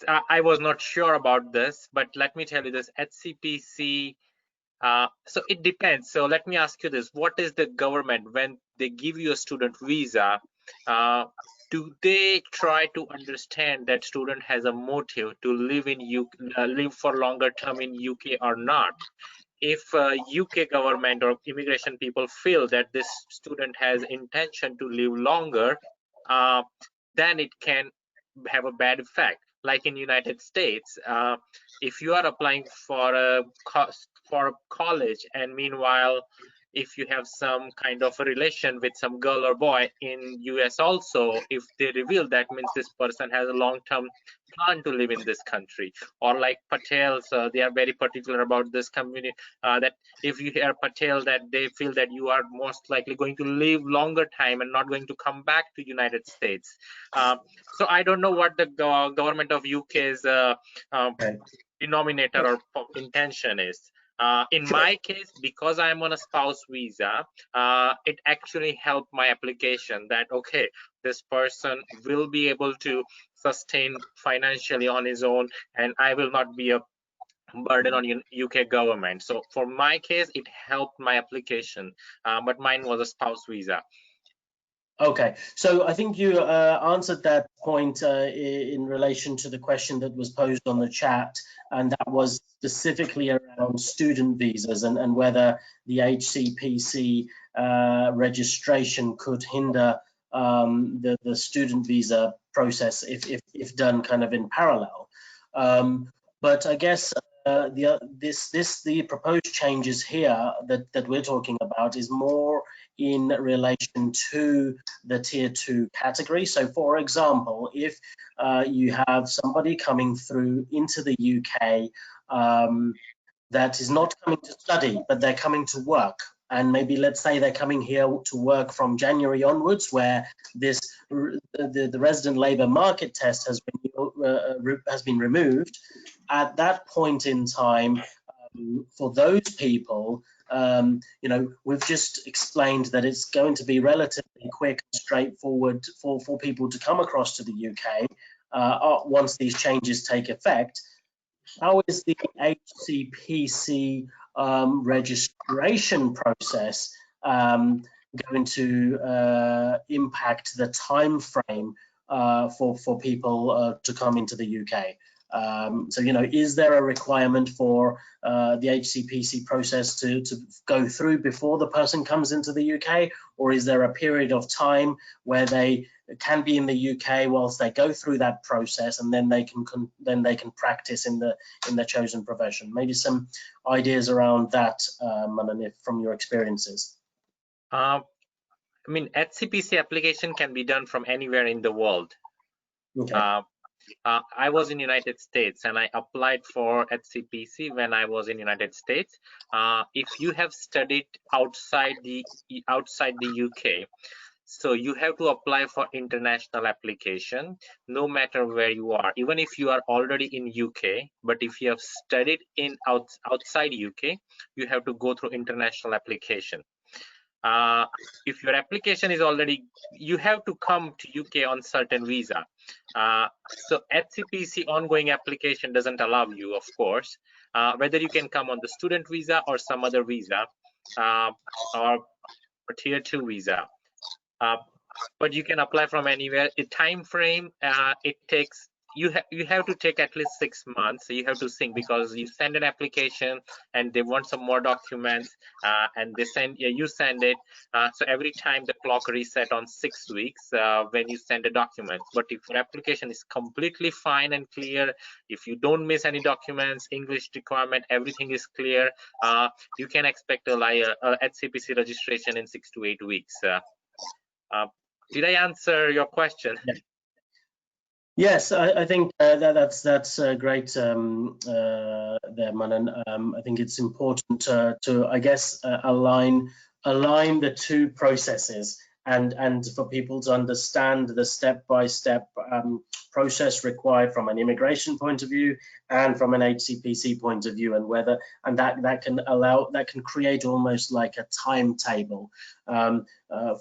I was not sure about this, but let me tell you this. HCPC, so it depends. So let me ask you this: what is the government, when they give you a student visa, do they try to understand that student has a motive to live in live for longer term in UK or not? If UK government or immigration people feel that this student has intention to live longer, then it can have a bad effect. Like in United States, if you are applying for a college, and meanwhile, if you have some kind of a relation with some girl or boy in US also, if they reveal, that means this person has a long-term plan to live in this country. Or like Patels, they are very particular about this community, that if you hear Patel, that they feel that you are most likely going to live longer time and not going to come back to United States. So I don't know what the government of UK's denominator or intention is. In my case, because I'm on a spouse visa, it actually helped my application that, okay, this person will be able to sustain financially on his own, and I will not be a burden on UK government. So for my case, it helped my application, but mine was a spouse visa.
Okay, so I think you answered that point in relation to the question that was posed on the chat, and that was specifically around student visas and whether the HCPC registration could hinder the student visa process if done kind of in parallel. But I guess the proposed changes here that we're talking about is more in relation to the tier 2 category. So for example, if you have somebody coming through into the UK that is not coming to study, but they're coming to work, and maybe let's say they're coming here to work from January onwards, where the resident labour market test has been removed. At that point in time, for those people, we've just explained that it's going to be relatively quick and straightforward for people to come across to the UK once these changes take effect. How is the HCPC registration process going to impact the time frame for people to come into the UK? So, is there a requirement for the HCPC process to go through before the person comes into the UK, or is there a period of time where they can be in the UK whilst they go through that process, and then they can practice in the chosen profession? Maybe some ideas around that, Manan, from your experiences.
I mean, HCPC application can be done from anywhere in the world.
Okay.
I was in United States and I applied for HCPC when I was in United States. If you have studied outside the UK, so you have to apply for international application, no matter where you are. Even if you are already in UK, but if you have studied in outside UK, you have to go through international application. If your application is already, you have to come to UK on certain visa. So HCPC ongoing application doesn't allow you, of course, whether you can come on the student visa or some other visa or tier 2 visa. But you can apply from anywhere. The time frame, it takes, you have to take at least 6 months. So you have to think, because you send an application and they want some more documents, and they you send it. So every time the clock reset on 6 weeks when you send a document. But if your application is completely fine and clear, if you don't miss any documents, English requirement, everything is clear, you can expect a HCPC registration in 6 to 8 weeks. Did I answer your question?
Yeah. Yes, I think that's great there, Manan. I think it's important to I guess, align the two processes and for people to understand the step-by-step process required from an immigration point of view and from an HCPC point of view, and that can create almost like a timetable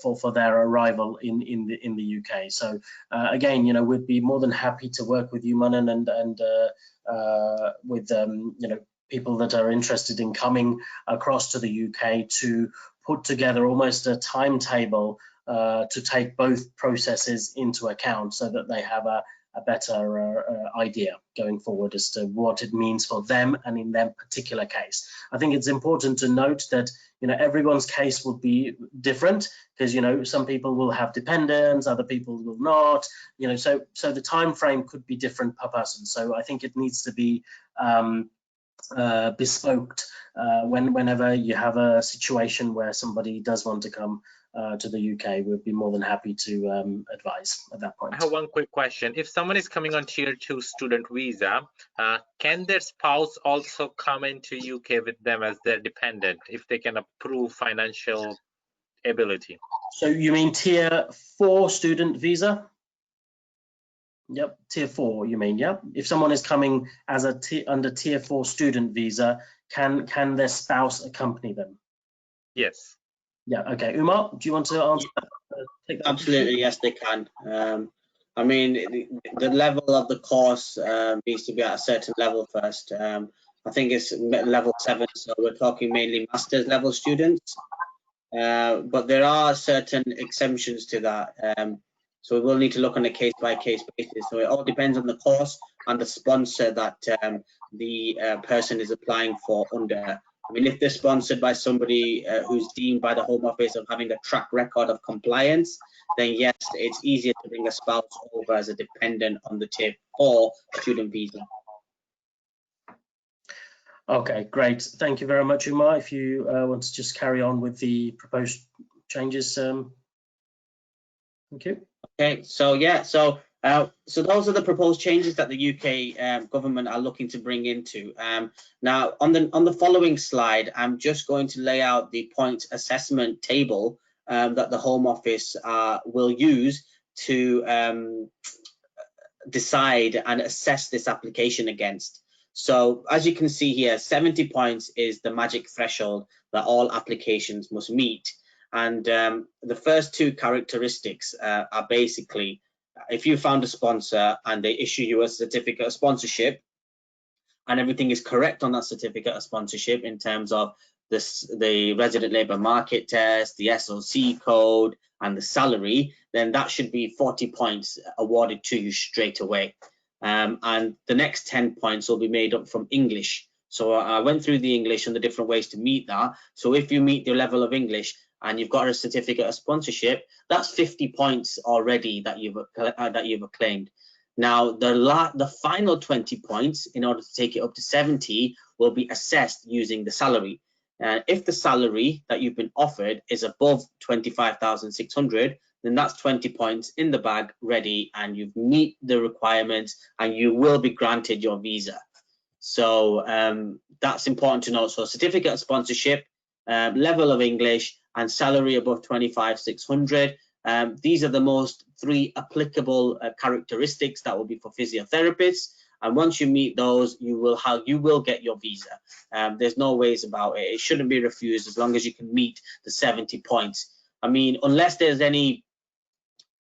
for their arrival in the UK. So again, we'd be more than happy to work with you, Manan, and with people that are interested in coming across to the UK to put together almost a timetable to take both processes into account, so that they have a better idea going forward as to what it means for them and in their particular case. I think it's important to note that everyone's case will be different, because some people will have dependents, other people will not, so the time frame could be different per person. So I think it needs to be bespoke whenever you have a situation where somebody does want to come to the UK. We'd be more than happy to advise at that point.
I have one quick question. If someone is coming on tier 2 student visa, can their spouse also come into UK with them as their dependent if they can prove financial ability?
So you mean tier 4 student visa? Yep, tier 4, you mean? Yep. If someone is coming as a under tier 4 student visa, can their spouse accompany them?
Yes.
Yeah. Okay. Umar, do you want to answer that? Take that
Absolutely,
question?
yes, they can. I mean, the level of the course needs to be at a certain level first. I think it's level 7, so we're talking mainly master's level students. But there are certain exemptions to that. So we will need to look on a case-by-case basis. So it all depends on the course and the sponsor that the person is applying for under. I mean, if they're sponsored by somebody who's deemed by the Home Office of having a track record of compliance, then yes, it's easier to bring a spouse over as a dependent on the tier 4 student visa.
Okay, great. Thank you very much, Umar. If you want to just carry on with the proposed changes, thank you.
Okay, so yeah, so those are the proposed changes that the UK government are looking to bring into. Now, on the following slide, I'm just going to lay out the point assessment table that the Home Office will use to decide and assess this application against. So as you can see here, 70 points is the magic threshold that all applications must meet. And the first 2 characteristics are basically, if you found a sponsor and they issue you a certificate of sponsorship and everything is correct on that certificate of sponsorship in terms of the resident labour market test, the SOC code and the salary, then that should be 40 points awarded to you straight away. And the next 10 points will be made up from English. So I went through the English and the different ways to meet that. So if you meet the level of English and you've got a certificate of sponsorship, that's 50 points already that you've acclaimed. Now, the final 20 points, in order to take it up to 70, will be assessed using the salary. If the salary that you've been offered is above 25,600, then that's 20 points in the bag ready, and you meet the requirements and you will be granted your visa. So that's important to note. So certificate of sponsorship, level of English and salary above 25,600. These are the most 3 applicable characteristics that will be for physiotherapists. And once you meet those, you will get your visa. There's no ways about it. It shouldn't be refused as long as you can meet the 70 points. I mean, unless there's any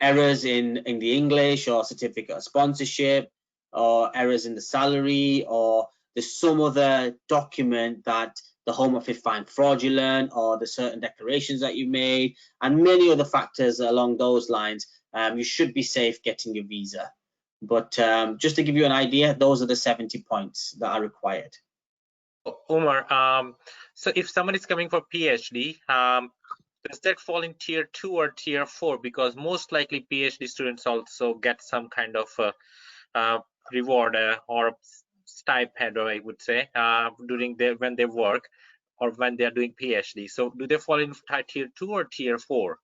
errors in the English or certificate of sponsorship, or errors in the salary, or there's some other document that the Home Office find fraudulent, or the certain declarations that you made, and many other factors along those lines, you should be safe getting your visa. But just to give you an idea, those are the 70 points that are required.
Umar, so if someone is coming for PhD, does that fall in tier 2 or tier 4? Because most likely PhD students also get some kind of reward or stipend, or I would say, when they work or when they are doing PhD. So do they fall in tier 2 or tier 4?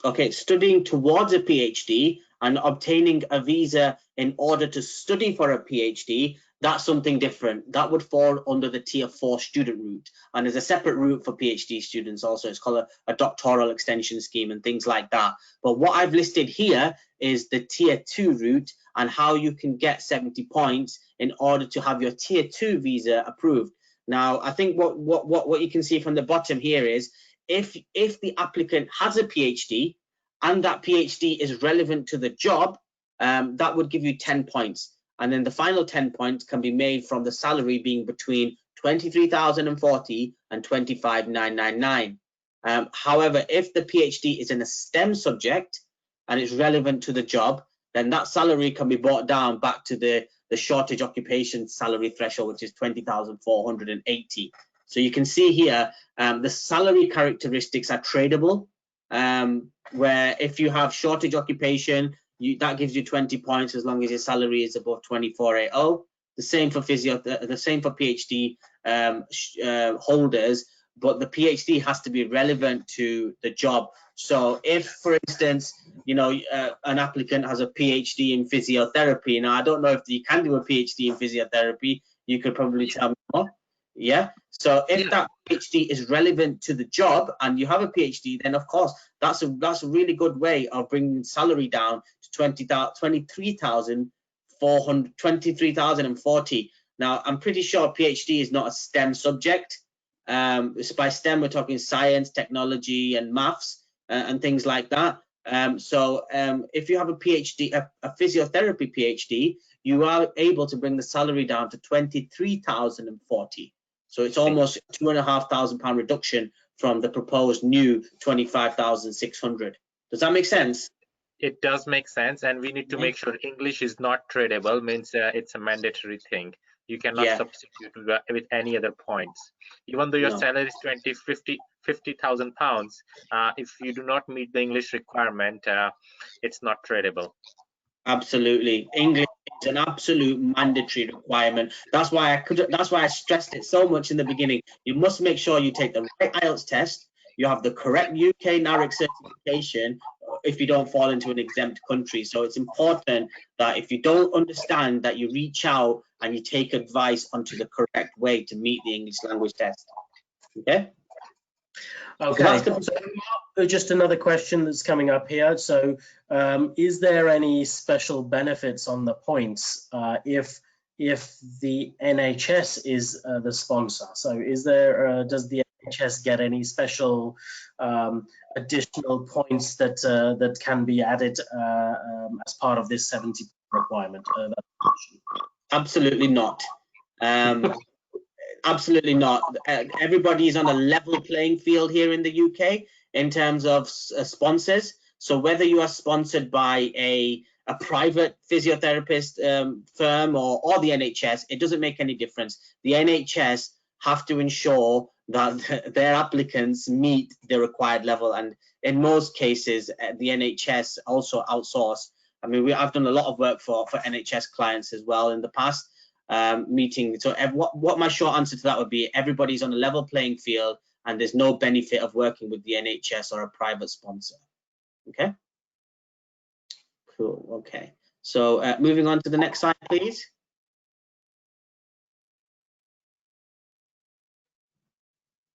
Okay, studying towards a PhD and obtaining a visa in order to study for a PhD, that's something different. That would fall under the tier 4 student route. And there's a separate route for PhD students also. It's called a doctoral extension scheme and things like that. But what I've listed here is the tier 2 route and how you can get 70 points in order to have your tier 2 visa approved. Now, I think what you can see from the bottom here is if the applicant has a PhD and that PhD is relevant to the job, that would give you 10 points. And then the final 10 points can be made from the salary being between 23,040 and 25,999. However, if the PhD is in a STEM subject and it's relevant to the job, then that salary can be brought down back to the shortage occupation salary threshold, which is 20,480. So you can see here, the salary characteristics are tradable, where if you have shortage occupation, that gives you 20 points as long as your salary is above 2480. The same for PhD holders, but the PhD has to be relevant to the job. So if, for instance, an applicant has a PhD in physiotherapy, now I don't know if you can do a PhD in physiotherapy, you could probably tell me more. Yeah. So if that PhD is relevant to the job and you have a PhD, then of course that's a really good way of bringing salary down to to 23,040. Now, I'm pretty sure PhD is not a STEM subject. By STEM, we're talking science, technology, and maths, and things like that. If you have a PhD, a physiotherapy PhD, you are able to bring the salary down to 23,040. So it's almost £2,500 reduction from the proposed new 25,600. Does that make sense?
It does make sense, and we need to make sure English is not tradable, means it's a mandatory thing. You cannot substitute with any other points. Even though your salary is 50,000 pounds, if you do not meet the English requirement, it's not tradable.
Absolutely, English is an absolute mandatory requirement. That's why I stressed it so much in the beginning. You must make sure you take the right IELTS test. You have the correct UK NARIC certification if you don't fall into an exempt country. So it's important that if you don't understand, that you reach out and you take advice onto the correct way to meet the English language test. Okay.
Okay. So just another question that's coming up here. So is there any special benefits on the points if the NHS is the sponsor? So is there does the NHS get any special additional points that can be added as part of this 70 requirement?
Absolutely not. Absolutely not. Everybody is on a level playing field here in the UK in terms of sponsors. So whether you are sponsored by a private physiotherapist firm or the NHS, it doesn't make any difference. The NHS have to ensure that their applicants meet the required level, and in most cases the NHS also outsource. I mean, I've done a lot of work for NHS clients as well in the past, meeting. So what my short answer to that would be, everybody's on a level playing field and there's no benefit of working with the NHS or a private sponsor. Okay, cool. Okay, so moving on to the next slide, please.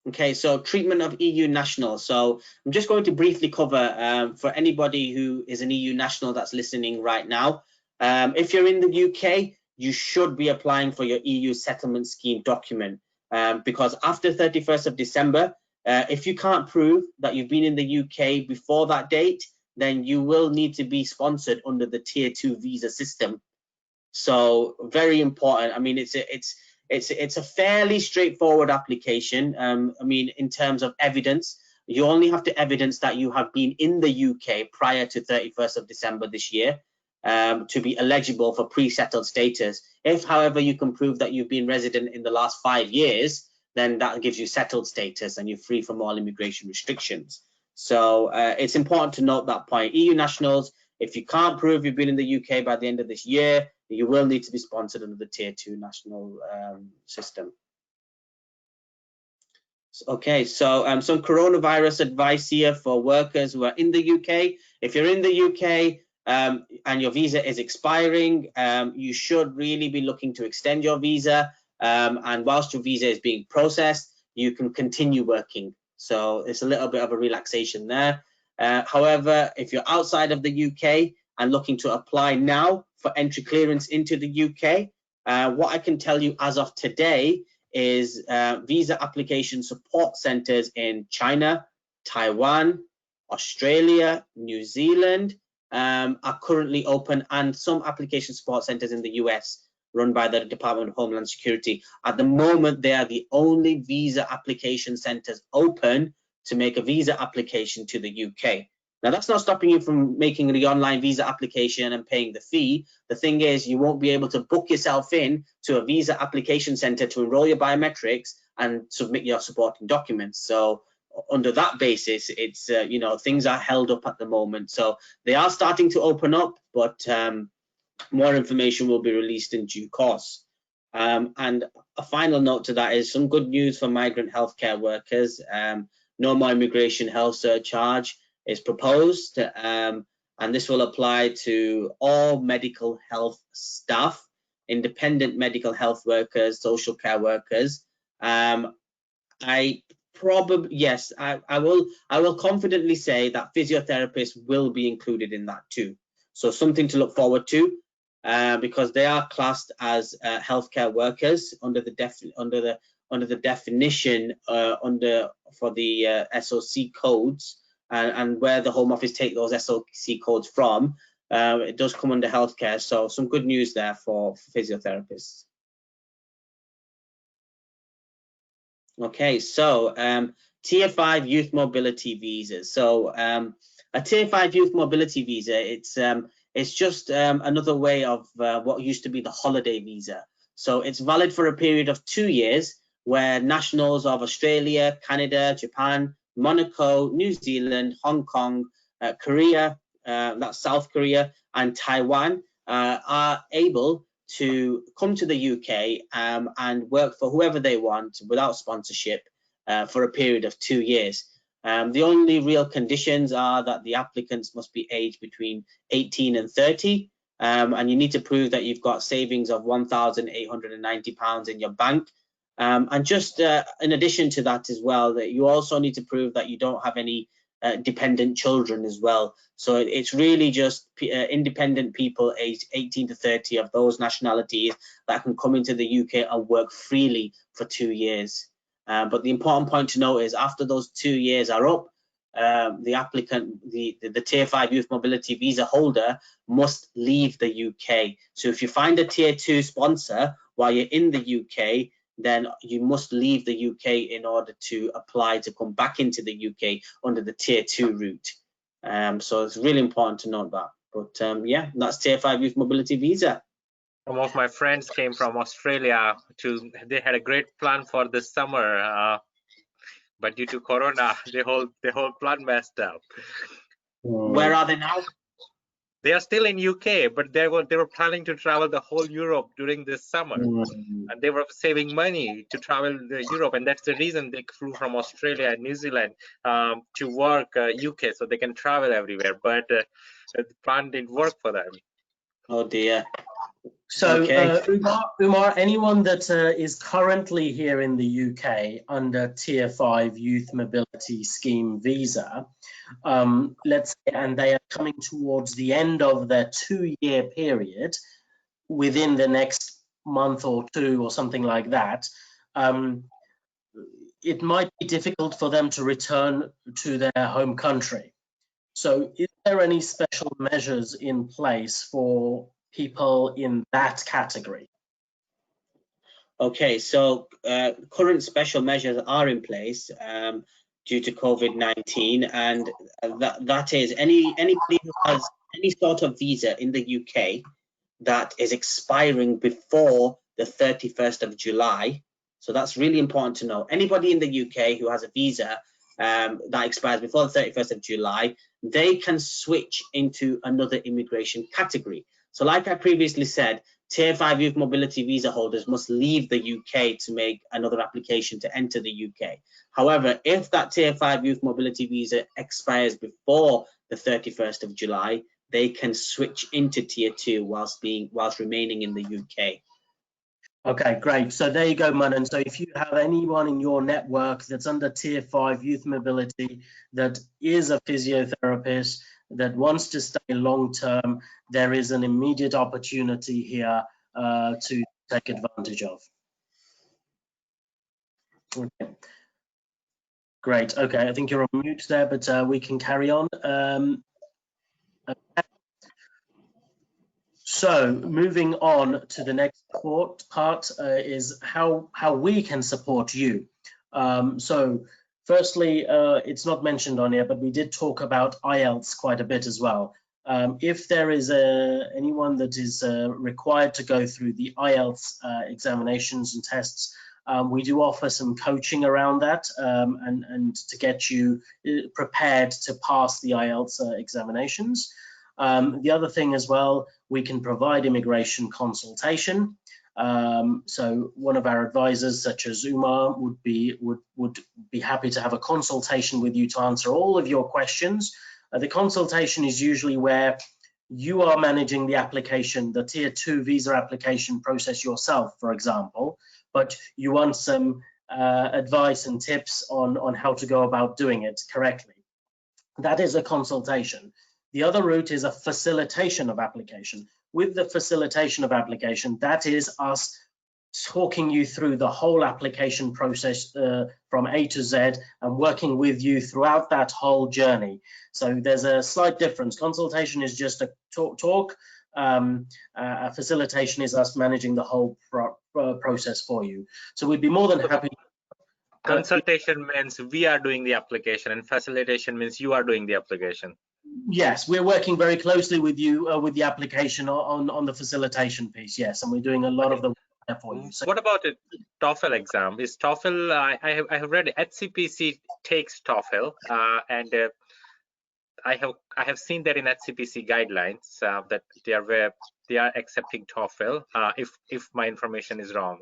Okay, so treatment of EU nationals. So I'm just going to briefly cover for anybody who is an EU national that's listening right now. If you're in the UK, you should be applying for your EU settlement scheme document, because after 31st of December, if you can't prove that you've been in the UK before that date, then you will need to be sponsored under the Tier 2 visa system. So very important. I mean, it's a fairly straightforward application. I mean, in terms of evidence, you only have to evidence that you have been in the UK prior to 31st of December this year to be eligible for pre-settled status. If, however, you can prove that you've been resident in the last 5 years, then that gives you settled status and you're free from all immigration restrictions. So it's important to note that point. EU nationals, if you can't prove you've been in the UK by the end of this year, you will need to be sponsored under the Tier 2 national system. Okay, so some coronavirus advice here for workers who are in the UK. If you're in the UK and your visa is expiring, you should really be looking to extend your visa. And whilst your visa is being processed, you can continue working. So it's a little bit of a relaxation there. However, if you're outside of the UK and looking to apply now for entry clearance into the UK, what I can tell you as of today is visa application support centres in China, Taiwan, Australia, New Zealand are currently open, and some application support centres in the US run by the Department of Homeland Security. At the moment, they are the only visa application centres open to make a visa application to the UK. Now, that's not stopping you from making the online visa application and paying the fee. The thing is, you won't be able to book yourself in to a visa application centre to enrol your biometrics and submit your supporting documents. So under that basis, it's, you know, things are held up at the moment. So they are starting to open up, but more information will be released in due course. And a final note to that is some good news for migrant healthcare workers. No more immigration health surcharge is proposed, and this will apply to all medical health staff, independent medical health workers, social care workers. I will confidently say that physiotherapists will be included in that too. So something to look forward to, because they are classed as healthcare workers under the definition for the SOC codes, and where the Home Office take those SOC codes from. It does come under healthcare, so some good news there for physiotherapists. Okay, so Tier 5 youth mobility visas. So a Tier 5 youth mobility visa, it's just another way of what used to be the holiday visa. So it's valid for a period of 2 years, where nationals of Australia, Canada, Japan, Monaco, New Zealand, Hong Kong, Korea, that's South Korea, and Taiwan are able to come to the UK and work for whoever they want without sponsorship for a period of 2 years. The only real conditions are that the applicants must be aged between 18 and 30, and you need to prove that you've got savings of £1,890 in your bank. And just in addition to that as well, that you also need to prove that you don't have any dependent children as well. So it's really just independent people aged 18 to 30 of those nationalities that can come into the UK and work freely for 2 years. But the important point to note is after those 2 years are up, the applicant, the Tier 5 youth mobility visa holder, must leave the UK. So if you find a Tier 2 sponsor while you're in the UK, then you must leave the UK in order to apply to come back into the UK under the Tier 2 route. So it's really important to note that. But yeah, that's Tier 5 youth mobility visa.
Some of my friends came from Australia they had a great plan for this summer, but due to Corona, the whole plan messed up.
Where are they now?
They are still in UK, but they were planning to travel the whole Europe during this summer, and they were saving money to travel the Europe, and that's the reason they flew from Australia and New Zealand to work UK, so they can travel everywhere. But the plan didn't work for them.
Oh dear.
So,
okay.
Umar, anyone that is currently here in the UK under Tier 5 Youth Mobility Scheme visa, let's say, and they are coming towards the end of their 2-year period within the next month or two or something like that, it might be difficult for them to return to their home country. So is there any special measures in place for people in that category?
Okay, so current special measures are in place due to COVID-19, and that is anybody who has any sort of visa in the UK that is expiring before the 31st of July. So that's really important to know. Anybody in the UK who has a visa that expires before the 31st of July, they can switch into another immigration category. So like I previously said, Tier 5 youth mobility visa holders must leave the UK to make another application to enter the UK. However, if that Tier 5 youth mobility visa expires before the 31st of July, they can switch into Tier 2 whilst remaining in the UK.
Okay, great. So there you go, Manan. So if you have anyone in your network that's under Tier 5 youth mobility that is a physiotherapist that wants to stay long term, there is an immediate opportunity here to take advantage of. Okay. Great. Okay, I think you're on mute there, but we can carry on. Okay. So moving on to the next part is how we can support you. So firstly, it's not mentioned on here, but we did talk about IELTS quite a bit as well. If there is anyone that is required to go through the IELTS examinations and tests, we do offer some coaching around that and to get you prepared to pass the IELTS examinations. The other thing as well, we can provide immigration consultation. So one of our advisors, such as Umar, would be happy to have a consultation with you to answer all of your questions. The consultation is usually where you are managing the application, the Tier 2 visa application process yourself, for example, but you want some advice and tips on how to go about doing it correctly. That is a consultation. The other route is a facilitation of application. With the facilitation of application, that is us talking you through the whole application process from A to Z and working with you throughout that whole journey. So there's a slight difference. Consultation is just a talk. A facilitation is us managing the whole process for you. So we'd be more than happy.
Consultation means we are doing the application, and facilitation means you are doing the application.
Yes, we're working very closely with you with the application on the facilitation piece. Yes, and we're doing a lot of the work there for you. So,
what about a TOEFL exam? Is TOEFL? I have read HCPC takes TOEFL, and I have seen that in HCPC guidelines that they are accepting TOEFL. If my information is wrong.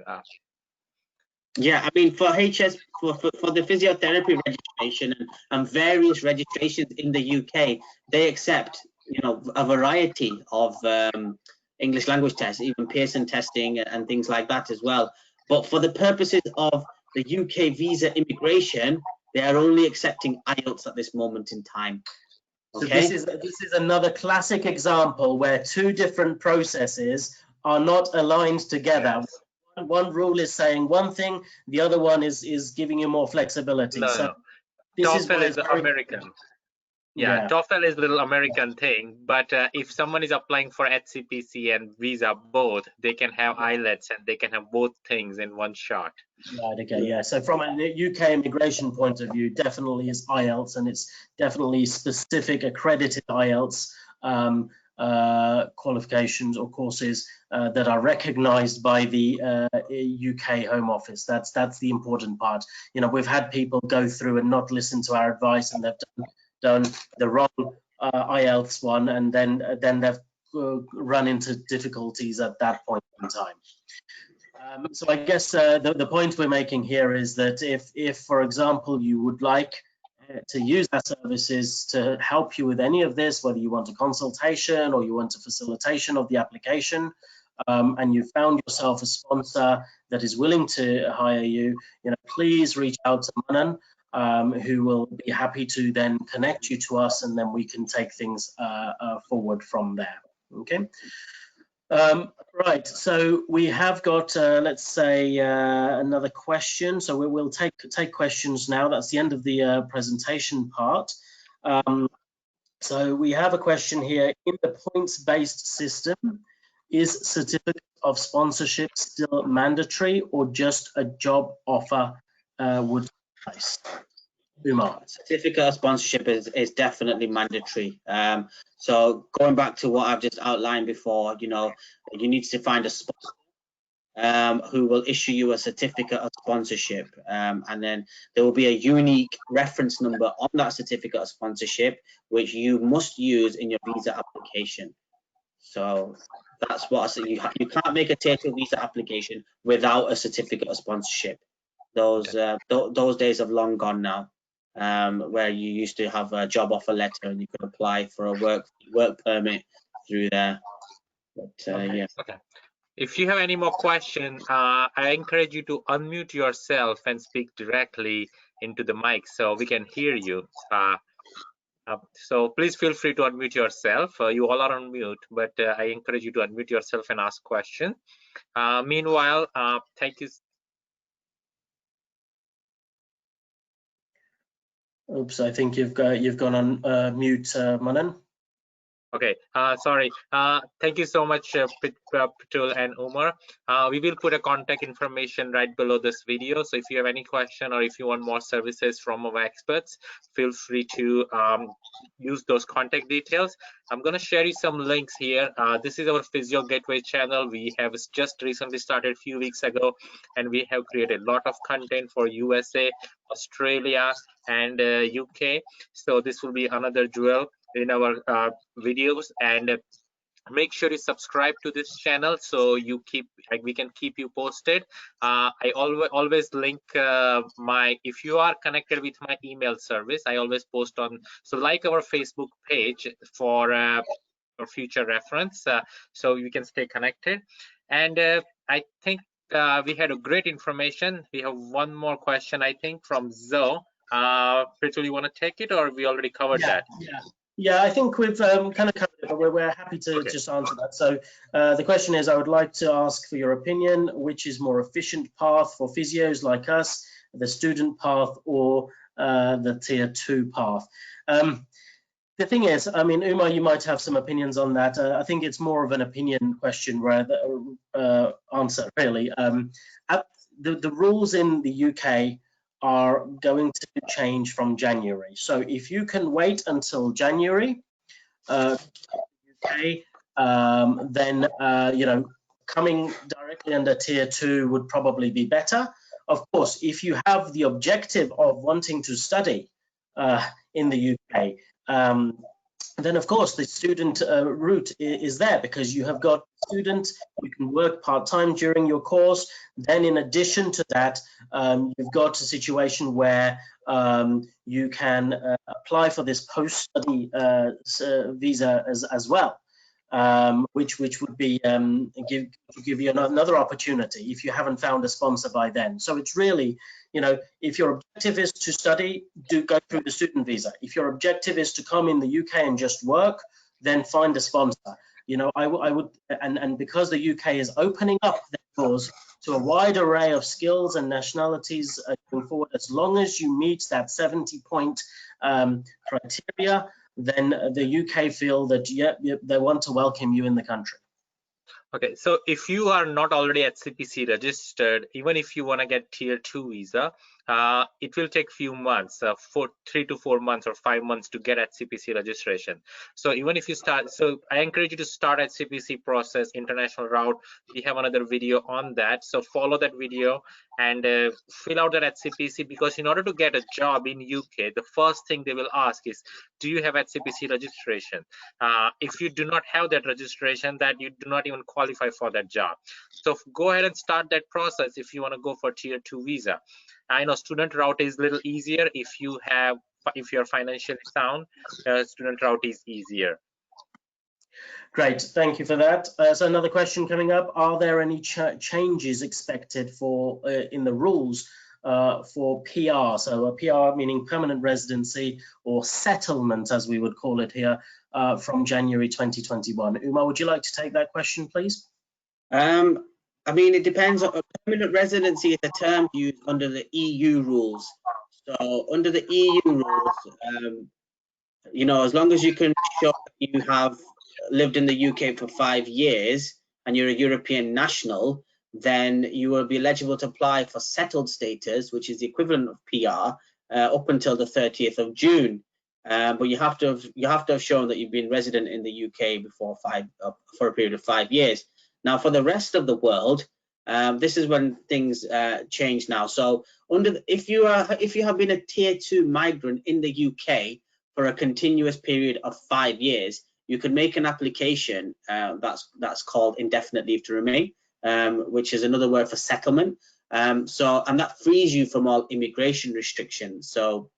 Yeah, I mean, for HS, for the physiotherapy registration and various registrations in the UK, they accept, you know, a variety of English language tests, even Pearson testing and things like that as well. But for the purposes of the UK visa immigration, they are only accepting IELTS at this moment in time. Okay.
So this is another classic example where two different processes are not aligned together.
Yes.
One rule is saying one thing, the other one is giving you more flexibility.
No.
This
TOEFL
is
is American. Yeah, TOEFL is a little American thing, but if someone is applying for HCPC and visa both, they can have IELTS and they can have both things in one shot.
Right, okay, yeah. So from a UK immigration point of view, definitely is IELTS, and it's definitely specific accredited IELTS qualifications or courses that are recognized by the UK Home Office. That's the important part. You know, we've had people go through and not listen to our advice, and they've done the wrong IELTS one, and then they've run into difficulties at that point in time. So I guess the point we're making here is that if for example, you would like to use our services to help you with any of this, whether you want a consultation or you want a facilitation of the application, and you found yourself a sponsor that is willing to hire you, please reach out to Manan, who will be happy to then connect you to us, and then we can take things forward from there. Okay. Right, so we have got, let's say, another question. So we'll take questions now. That's the end of the presentation part. So we have a question here. In the points-based system, is certificate of sponsorship still mandatory, or just a job offer would suffice? Umar.
Certificate of sponsorship is definitely mandatory. So going back to what I've just outlined before, you need to find a sponsor who will issue you a certificate of sponsorship, and then there will be a unique reference number on that certificate of sponsorship, which you must use in your visa application. So that's what I say. You can't make a tier-2 visa application without a certificate of sponsorship. Those days have long gone now. Where you used to have a job offer letter and you could apply for a work permit through there. But
okay.
Yeah.
Okay. If you have any more questions, I encourage you to unmute yourself and speak directly into the mic so we can hear you. So please feel free to unmute yourself. You all are on mute, but I encourage you to unmute yourself and ask questions. Meanwhile, thank you.
Oops, I think you've gone on mute, Manan.
Okay, sorry. Thank you so much, Pitul and Umar. We will put a contact information right below this video. So if you have any question or if you want more services from our experts, feel free to use those contact details. I'm going to share you some links here. This is our Physio Gateway channel. We have just recently started a few weeks ago, and we have created a lot of content for USA, Australia, and UK. So this will be another jewel in our videos, and make sure you subscribe to this channel so we can keep you posted. I always link if you are connected with my email service, I always post on, so like our Facebook page for future reference, so you can stay connected. And I think we had a great information. We have one more question, I think, from Zoe. Pritul, you want to take it, or we already covered that?
Yeah, I think we've kind of covered it, but we're happy to just answer that. So the question is, I would like to ask for your opinion, which is more efficient path for physios like us, the student path or the tier 2 path? The thing is, I mean, Umar, you might have some opinions on that. I think it's more of an opinion question rather answer, really. The rules in the UK are going to change from January. So if you can wait until January, UK, then you know, coming directly under tier 2 would probably be better. Of course, if you have the objective of wanting to study in the UK, then of course the student route is there, because you have got students, you can work part-time during your course. Then in addition to that, you've got a situation where you can apply for this post-study visa as well, which would be give you another opportunity if you haven't found a sponsor by then. So it's really, you know, if your objective is to study, do go through the student visa. If your objective is to come in the UK and just work, then find a sponsor. You know, I would, and because the UK is opening up their doors to a wide array of skills and nationalities going forward, as long as you meet that 70-point criteria, then the UK feel that they want to welcome you in the country.
Okay, so if you are not already at CPC registered, even if you want to get tier 2 visa, it will take few months, 3 to 4 months or 5 months to get at CPC registration. So even if you start, so I encourage you to start at CPC process, international route. We have another video on that. So follow that video and fill out that at CPC, because in order to get a job in UK, the first thing they will ask is, do you have at CPC registration? If you do not have that registration, that you do not even qualify for that job. So go ahead and start that process if you want to go for tier 2 visa. I know student route is a little easier if you're financially sound. Student route is easier.
Great, thank you for that. So another question coming up: are there any changes expected for in the rules for PR? So a PR meaning permanent residency or settlement, as we would call it here, from January 2021. Umar, would you like to take that question, please?
I mean, it depends. Permanent residency is a term used under the EU rules. So under the EU rules, you know, as long as you can show you have lived in the UK for 5 years and you're a European national, then you will be eligible to apply for settled status, which is the equivalent of PR, up until the 30th of June. But you have to have shown that you've been resident in the UK before for a period of 5 years. Now, for the rest of the world, this is when things change now. So, if you have been a tier 2 migrant in the UK for a continuous period of 5 years, you can make an application that's called indefinite leave to remain, which is another word for settlement. And that frees you from all immigration restrictions. So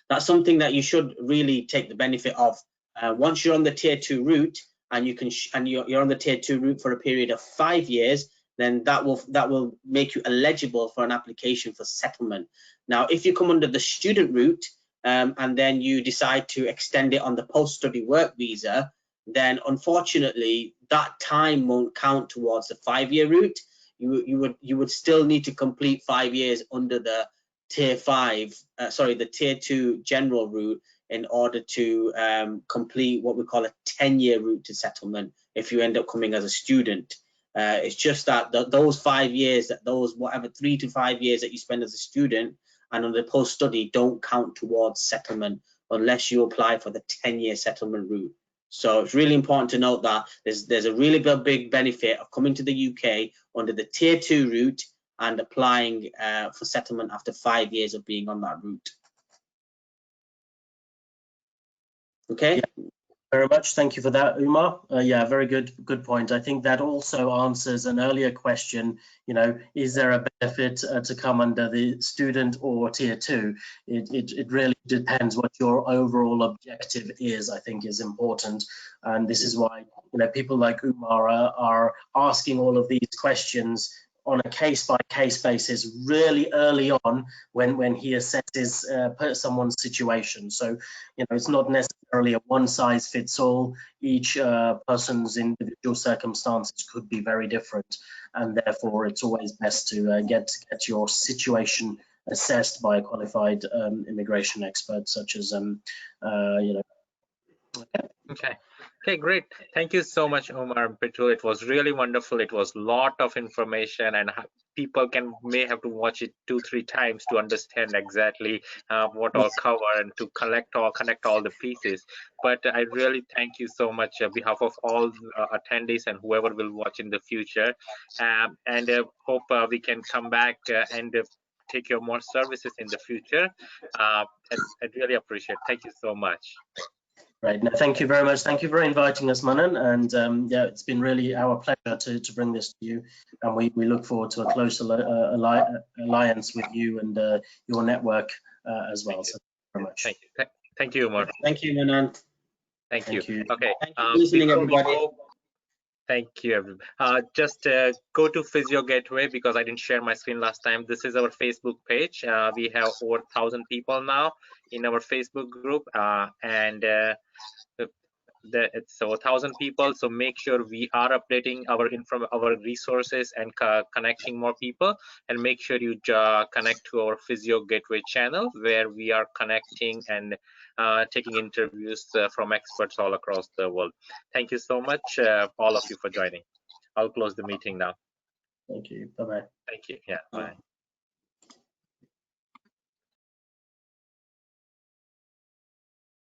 that's something that you should really take the benefit of. Once you're on the tier 2 route, and you're on the tier 2 route for a period of 5 years, then that will make you eligible for an application for settlement. Now, if you come under the student route and then you decide to extend it on the post-study work visa, then unfortunately that time won't count towards the 5-year route. You would still need to complete 5 years under the tier 2 general route in order to complete what we call a 10-year route to settlement if you end up coming as a student. It's just that those 5 years, whatever 3 to 5 years that you spend as a student and on the post-study don't count towards settlement unless you apply for the 10-year settlement route. So it's really important to note that there's a really big benefit of coming to the UK under the tier 2 route and applying for settlement after 5 years of being on that route. Okay.
Yeah, very much. Thank you for that, Umar. Yeah, very good point. I think that also answers an earlier question. You know, is there a benefit to come under the student or tier 2? It really depends what your overall objective is. I think is important, and this is why, you know, people like Umar are asking all of these questions on a case-by-case basis really early on when he assesses someone's situation. So, it's not necessarily a one-size-fits-all. Each person's individual circumstances could be very different, and therefore it's always best to get your situation assessed by a qualified immigration expert, such as
Okay, great. Thank you so much, Omar and Petrul. It was really wonderful. It was a lot of information, and people may have to watch it 2-3 times to understand exactly what all cover and to connect all the pieces. But I really thank you so much on behalf of all attendees and whoever will watch in the future, and hope we can come back and take your more services in the future. I'd really appreciate it. Thank you so much.
Right. No, thank you very much. Thank you for inviting us, Manan. And yeah, it's been really our pleasure to bring this to you. And we look forward to a close alliance with you and your network as well. So thank you very much.
Thank you, Umar.
Thank you, Manan.
Thank you. Okay.
Thank you for listening, everybody.
Thank you, everybody. Just go to Physio Gateway because I didn't share my screen last time. This is our Facebook page. We have over 1,000 people now in our Facebook group, and it's over 1,000 people. So make sure we are updating our resources and connecting more people, and make sure you connect to our Physio Gateway channel where we are connecting and taking interviews from experts all across the world. Thank you so much, all of you, for joining. I'll close the meeting now.
Thank you. Bye-bye.
Thank you. Yeah, bye.